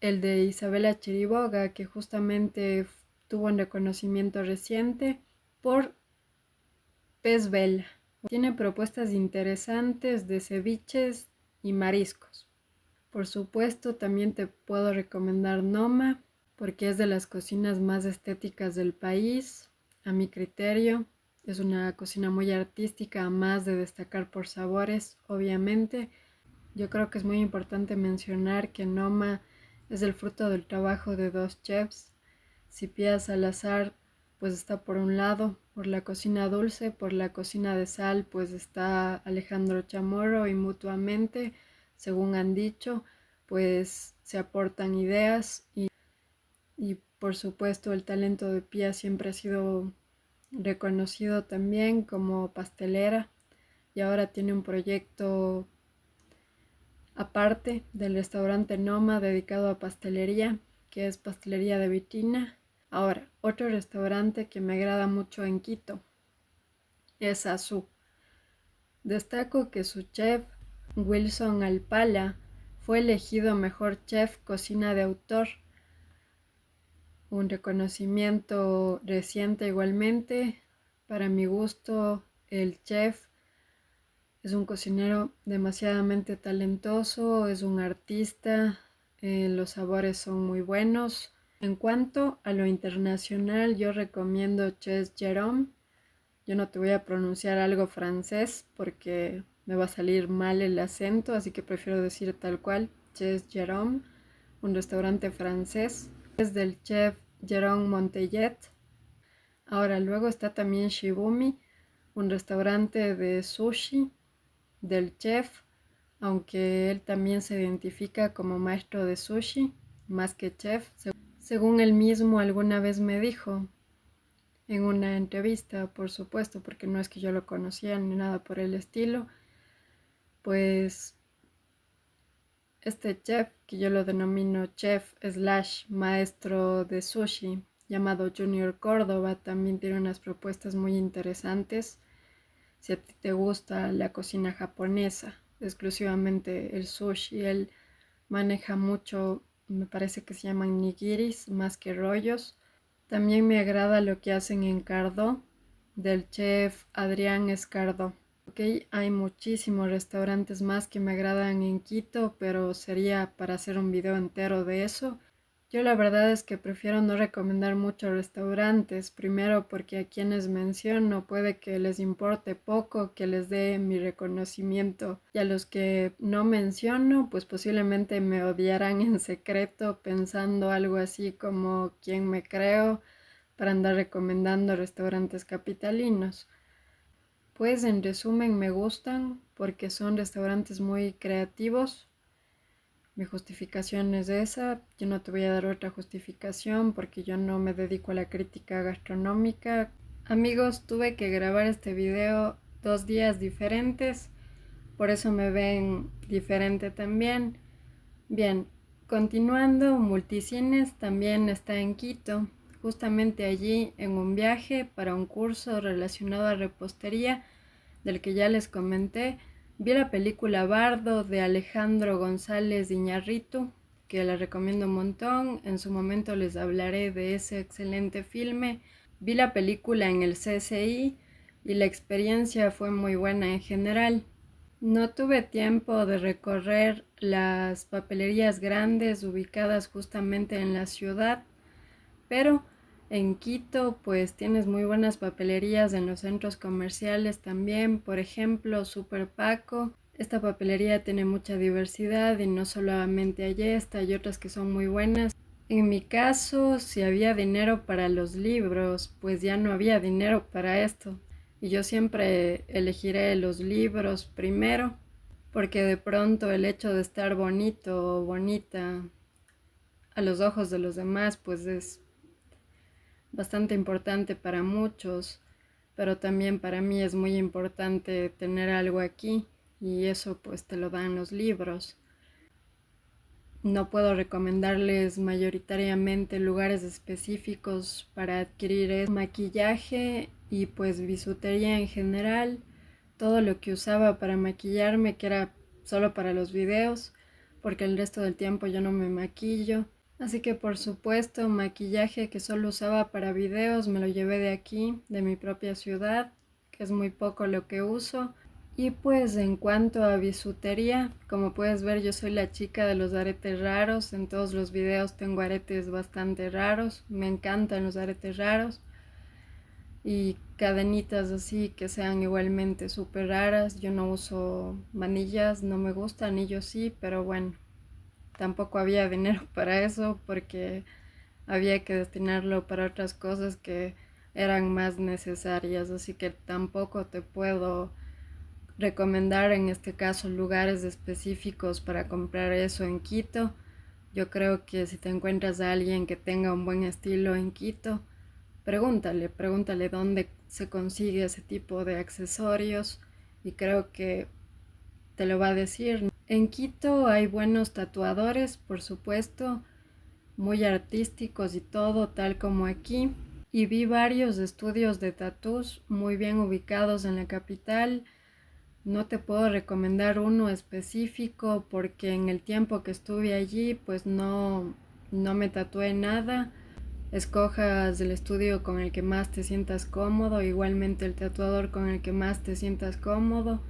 Speaker 1: el de Isabela Chiriboga, que justamente tuvo un reconocimiento reciente por Pez Vela. Tiene propuestas interesantes de ceviches y mariscos. Por supuesto, también te puedo recomendar Noma, porque es de las cocinas más estéticas del país, a mi criterio. Es una cocina muy artística, a más de destacar por sabores, obviamente. Yo creo que es muy importante mencionar que Noma es el fruto del trabajo de 2 chefs. Cipia Salazar pues está por un lado por la cocina dulce, por la cocina de sal pues está Alejandro Chamorro y mutuamente, según han dicho, pues se aportan ideas y por supuesto el talento de Pia siempre ha sido reconocido también como pastelera y ahora tiene un proyecto aparte del restaurante Noma dedicado a pastelería, que es Pastelería de Vitina. Ahora, otro restaurante que me agrada mucho en Quito es Azú. Destaco que su chef, Wilson Alpala, fue elegido mejor chef cocina de autor, un reconocimiento reciente igualmente. Para mi gusto, el chef es un cocinero demasiadamente talentoso, es un artista, los sabores son muy buenos. En cuanto a lo internacional, yo recomiendo Chef Jerome. Yo no te voy a pronunciar algo francés porque me va a salir mal el acento, así que prefiero decir tal cual, Chef Jerome, un restaurante francés. Es del chef Jérôme Monteillet. Ahora, luego está también Shibumi, un restaurante de sushi del chef, aunque él también se identifica como maestro de sushi, más que chef, según él mismo alguna vez me dijo en una entrevista, por supuesto, porque no es que yo lo conocía ni nada por el estilo, pues este chef, que yo lo denomino chef slash maestro de sushi, llamado Junior Córdoba, también tiene unas propuestas muy interesantes. Si a ti te gusta la cocina japonesa, exclusivamente el sushi, él maneja mucho, me parece que se llaman nigiris más que rollos. También me agrada lo que hacen en Cardo, del chef Adrián Escardo. Ok, hay muchísimos restaurantes más que me agradan en Quito, pero sería para hacer un video entero de eso. Yo la verdad es que prefiero no recomendar muchos restaurantes, primero porque a quienes menciono puede que les importe poco, que les dé mi reconocimiento, y a los que no menciono pues posiblemente me odiarán en secreto pensando algo así como quién me creo para andar recomendando restaurantes capitalinos. Pues en resumen me gustan porque son restaurantes muy creativos. Mi justificación es esa. Yo no te voy a dar otra justificación porque yo no me dedico a la crítica gastronómica. Amigos, tuve que grabar este video 2 días diferentes, por eso me ven diferente también. Bien, continuando, Multicines también está en Quito, justamente allí en un viaje para un curso relacionado a repostería del que ya les comenté. Vi la película Bardo de Alejandro González Iñárritu, que la recomiendo un montón. En su momento les hablaré de ese excelente filme. Vi la película en el CCI y la experiencia fue muy buena en general. No tuve tiempo de recorrer las papelerías grandes ubicadas justamente en la ciudad, pero en Quito pues tienes muy buenas papelerías en los centros comerciales también, por ejemplo, Super Paco. Esta papelería tiene mucha diversidad y no solamente hay esta, hay otras que son muy buenas. En mi caso, si había dinero para los libros, pues ya no había dinero para esto. Y yo siempre elegiré los libros primero, porque de pronto el hecho de estar bonito o bonita a los ojos de los demás, pues es bastante importante para muchos, pero también para mí es muy importante tener algo aquí y eso pues te lo dan los libros. No puedo recomendarles mayoritariamente lugares específicos para adquirir maquillaje y pues bisutería en general. Todo lo que usaba para maquillarme, que era solo para los videos, porque el resto del tiempo yo no me maquillo. Así que por supuesto, maquillaje que solo usaba para videos me lo llevé de aquí, de mi propia ciudad, que es muy poco lo que uso. Y pues en cuanto a bisutería, como puedes ver yo soy la chica de los aretes raros, en todos los videos tengo aretes bastante raros, me encantan los aretes raros y cadenitas así que sean igualmente súper raras. Yo no uso manillas, no me gusta, anillos sí, pero bueno, tampoco había dinero para eso porque había que destinarlo para otras cosas que eran más necesarias, así que tampoco te puedo recomendar en este caso lugares específicos para comprar eso en Quito. Yo creo que si te encuentras a alguien que tenga un buen estilo en Quito, pregúntale dónde se consigue ese tipo de accesorios y creo que te lo va a decir. En Quito hay buenos tatuadores, por supuesto, muy artísticos y todo, tal como aquí. Y vi varios estudios de tatús muy bien ubicados en la capital. No te puedo recomendar uno específico porque en el tiempo que estuve allí pues no me tatué nada. Escojas el estudio con el que más te sientas cómodo, igualmente el tatuador con el que más te sientas cómodo.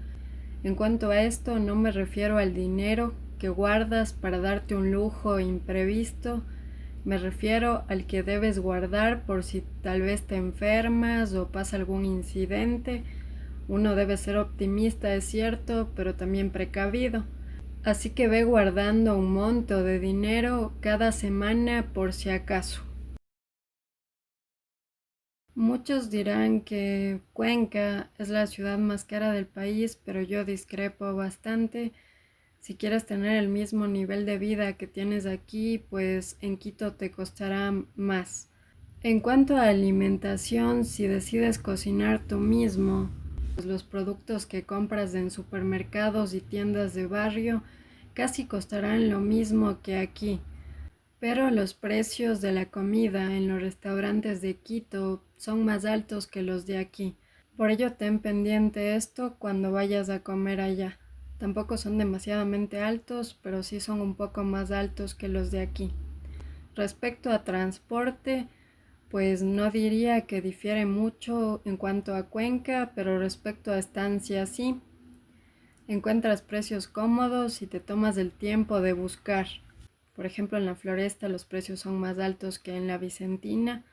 Speaker 1: En cuanto a esto, no me refiero al dinero que guardas para darte un lujo imprevisto, me refiero al que debes guardar por si tal vez te enfermas o pasa algún incidente. Uno debe ser optimista, es cierto, pero también precavido. Así que ve guardando un monto de dinero cada semana por si acaso. Muchos dirán que Cuenca es la ciudad más cara del país, pero yo discrepo bastante. Si quieres tener el mismo nivel de vida que tienes aquí, pues en Quito te costará más. En cuanto a alimentación, si decides cocinar tú mismo, pues los productos que compras en supermercados y tiendas de barrio casi costarán lo mismo que aquí. Pero los precios de la comida en los restaurantes de Quito son más altos que los de aquí. Por ello ten pendiente esto cuando vayas a comer allá. Tampoco son demasiadamente altos, pero sí son un poco más altos que los de aquí. Respecto a transporte, pues no diría que difiere mucho en cuanto a Cuenca, pero respecto a estancia sí. Encuentras precios cómodos y te tomas el tiempo de buscar. Por ejemplo, en la Floresta los precios son más altos que en la Vicentina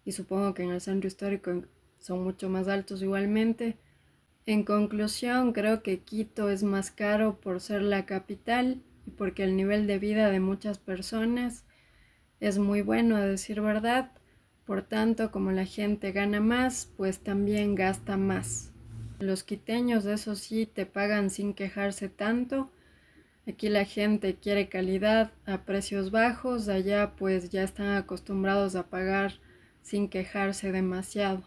Speaker 1: y supongo que en el centro histórico son mucho más altos igualmente. En conclusión, creo que Quito es más caro por ser la capital y porque el nivel de vida de muchas personas es muy bueno, a decir verdad. Por tanto, como la gente gana más, pues también gasta más. Los quiteños, eso sí, te pagan sin quejarse tanto. Aquí la gente quiere calidad a precios bajos, allá pues ya están acostumbrados a pagar sin quejarse demasiado.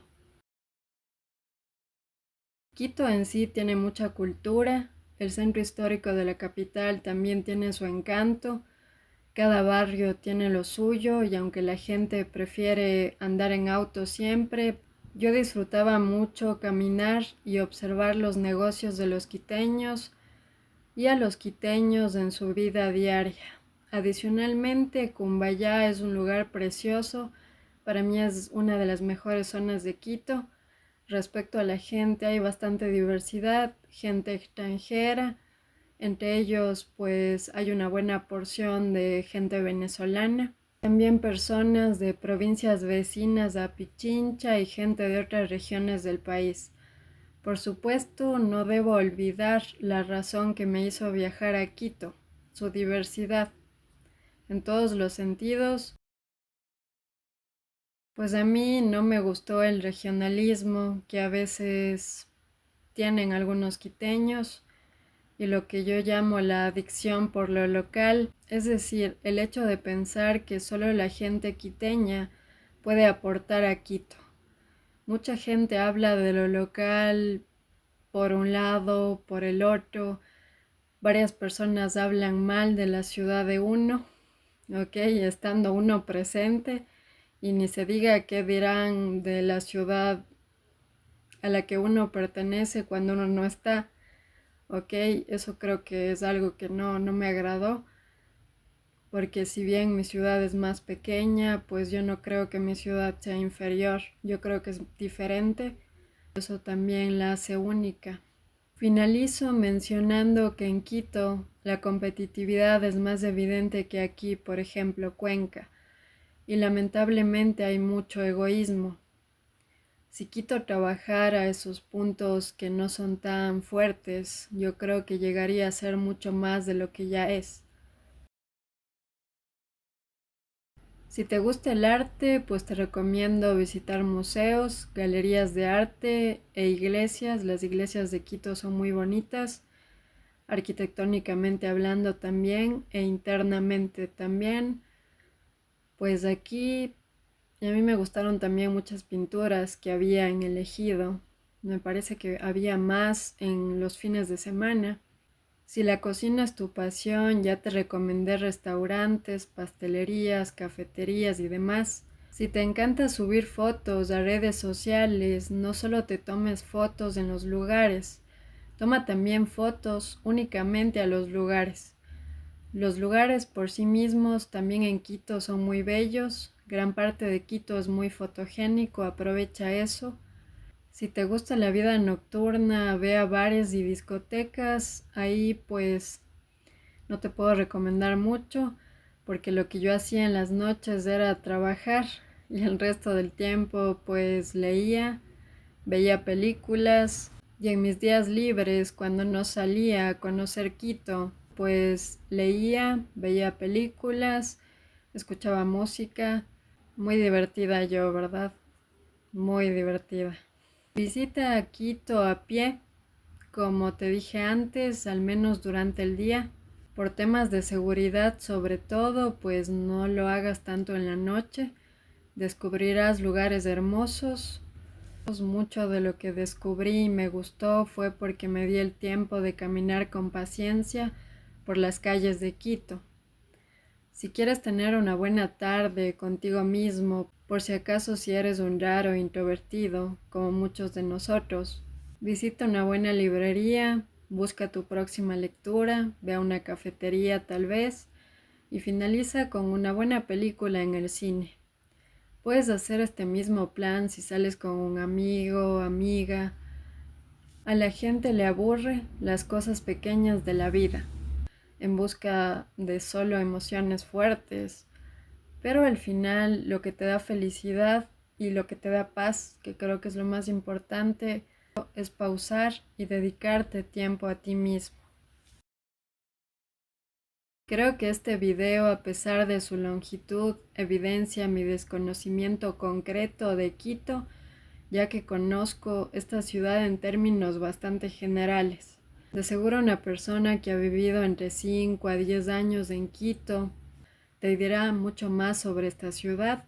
Speaker 1: Quito en sí tiene mucha cultura, el centro histórico de la capital también tiene su encanto, cada barrio tiene lo suyo y aunque la gente prefiere andar en auto siempre, yo disfrutaba mucho caminar y observar los negocios de los quiteños y a los quiteños en su vida diaria. Adicionalmente, Cumbayá es un lugar precioso, para mí es una de las mejores zonas de Quito. Respecto a la gente, hay bastante diversidad, gente extranjera, entre ellos pues hay una buena porción de gente venezolana, también personas de provincias vecinas a Pichincha y gente de otras regiones del país. Por supuesto, no debo olvidar la razón que me hizo viajar a Quito, su diversidad, en todos los sentidos. Pues a mí no me gustó el regionalismo que a veces tienen algunos quiteños y lo que yo llamo la adicción por lo local, es decir, el hecho de pensar que solo la gente quiteña puede aportar a Quito. Mucha gente habla de lo local por un lado, por el otro. Varias personas hablan mal de la ciudad de uno, ¿ok? Estando uno presente y ni se diga qué dirán de la ciudad a la que uno pertenece cuando uno no está, ¿ok? Eso creo que es algo que no me agradó, porque si bien mi ciudad es más pequeña, pues yo no creo que mi ciudad sea inferior, yo creo que es diferente, eso también la hace única. Finalizo mencionando que en Quito la competitividad es más evidente que aquí, por ejemplo, Cuenca, y lamentablemente hay mucho egoísmo. Si Quito trabajara esos puntos que no son tan fuertes, yo creo que llegaría a ser mucho más de lo que ya es. Si te gusta el arte, pues te recomiendo visitar museos, galerías de arte e iglesias. Las iglesias de Quito son muy bonitas, arquitectónicamente hablando también e internamente también. Pues aquí a mí me gustaron también muchas pinturas que había en el ejido. Me parece que había más en los fines de semana. Si la cocina es tu pasión, ya te recomendé restaurantes, pastelerías, cafeterías y demás. Si te encanta subir fotos a redes sociales, no solo te tomes fotos en los lugares, toma también fotos únicamente a los lugares. Los lugares por sí mismos también en Quito son muy bellos, gran parte de Quito es muy fotogénico, aprovecha eso. Si te gusta la vida nocturna, ve a bares y discotecas, ahí pues no te puedo recomendar mucho porque lo que yo hacía en las noches era trabajar y el resto del tiempo pues leía, veía películas y en mis días libres cuando no salía a conocer Quito pues leía, veía películas, escuchaba música, muy divertida yo, ¿verdad? muy divertida. Visita a Quito a pie, como te dije antes, al menos durante el día. Por temas de seguridad sobre todo, pues no lo hagas tanto en la noche. Descubrirás lugares hermosos. Mucho de lo que descubrí y me gustó fue porque me di el tiempo de caminar con paciencia por las calles de Quito. Si quieres tener una buena tarde contigo mismo, por si acaso si eres un raro introvertido, como muchos de nosotros, visita una buena librería, busca tu próxima lectura, ve a una cafetería tal vez, y finaliza con una buena película en el cine. Puedes hacer este mismo plan si sales con un amigo o amiga. A la gente le aburre las cosas pequeñas de la vida, en busca de solo emociones fuertes, pero al final lo que te da felicidad y lo que te da paz, que creo que es lo más importante, es pausar y dedicarte tiempo a ti mismo. Creo que este video, a pesar de su longitud, evidencia mi desconocimiento concreto de Quito, ya que conozco esta ciudad en términos bastante generales. De seguro una persona que ha vivido entre 5 a 10 años en Quito te dirá mucho más sobre esta ciudad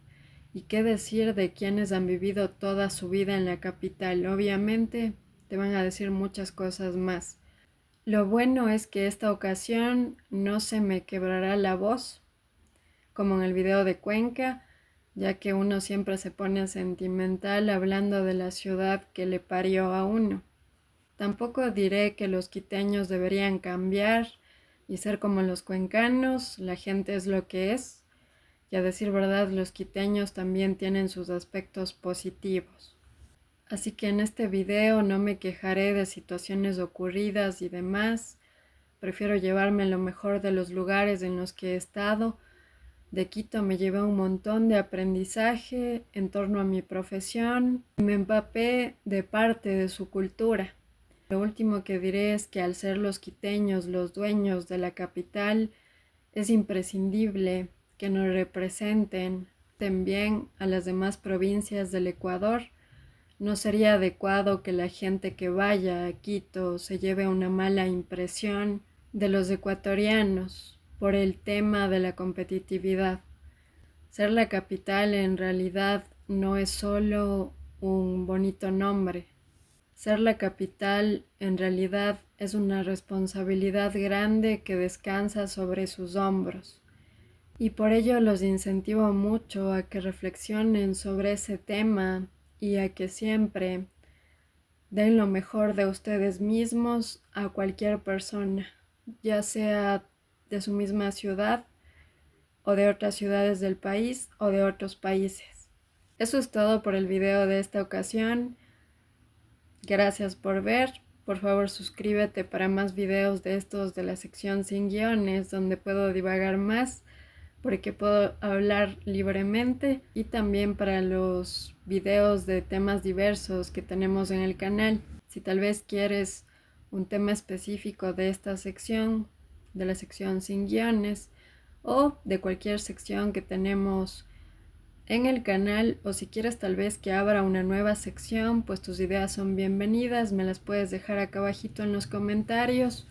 Speaker 1: y qué decir de quienes han vivido toda su vida en la capital. Obviamente te van a decir muchas cosas más. Lo bueno es que esta ocasión no se me quebrará la voz, como en el video de Cuenca, ya que uno siempre se pone sentimental hablando de la ciudad que le parió a uno. Tampoco diré que los quiteños deberían cambiar y ser como los cuencanos, la gente es lo que es, y a decir verdad los quiteños también tienen sus aspectos positivos. Así que en este video no me quejaré de situaciones ocurridas y demás, prefiero llevarme lo mejor de los lugares en los que he estado. De Quito me llevé un montón de aprendizaje en torno a mi profesión y me empapé de parte de su cultura. Lo último que diré es que al ser los quiteños los dueños de la capital, es imprescindible que nos representen también a las demás provincias del Ecuador. No sería adecuado que la gente que vaya a Quito se lleve una mala impresión de los ecuatorianos por el tema de la competitividad. Ser la capital en realidad no es solo un bonito nombre. Ser la capital en realidad es una responsabilidad grande que descansa sobre sus hombros. Y por ello los incentivo mucho a que reflexionen sobre ese tema y a que siempre den lo mejor de ustedes mismos a cualquier persona, ya sea de su misma ciudad o de otras ciudades del país o de otros países. Eso es todo por el video de esta ocasión. Gracias por ver. Por favor, suscríbete para más videos de estos de la sección sin guiones, donde puedo divagar más, porque puedo hablar libremente, y también para los videos de temas diversos que tenemos en el canal. Si tal vez quieres un tema específico de esta sección, de la sección sin guiones, o de cualquier sección que tenemos en el canal, o si quieres tal vez que abra una nueva sección, pues tus ideas son bienvenidas, me las puedes dejar acá abajito en los comentarios.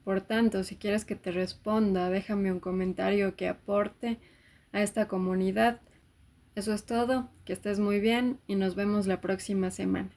Speaker 1: Por tanto, si quieres que te responda, déjame un comentario que aporte a esta comunidad. Eso es todo, que estés muy bien y nos vemos la próxima semana.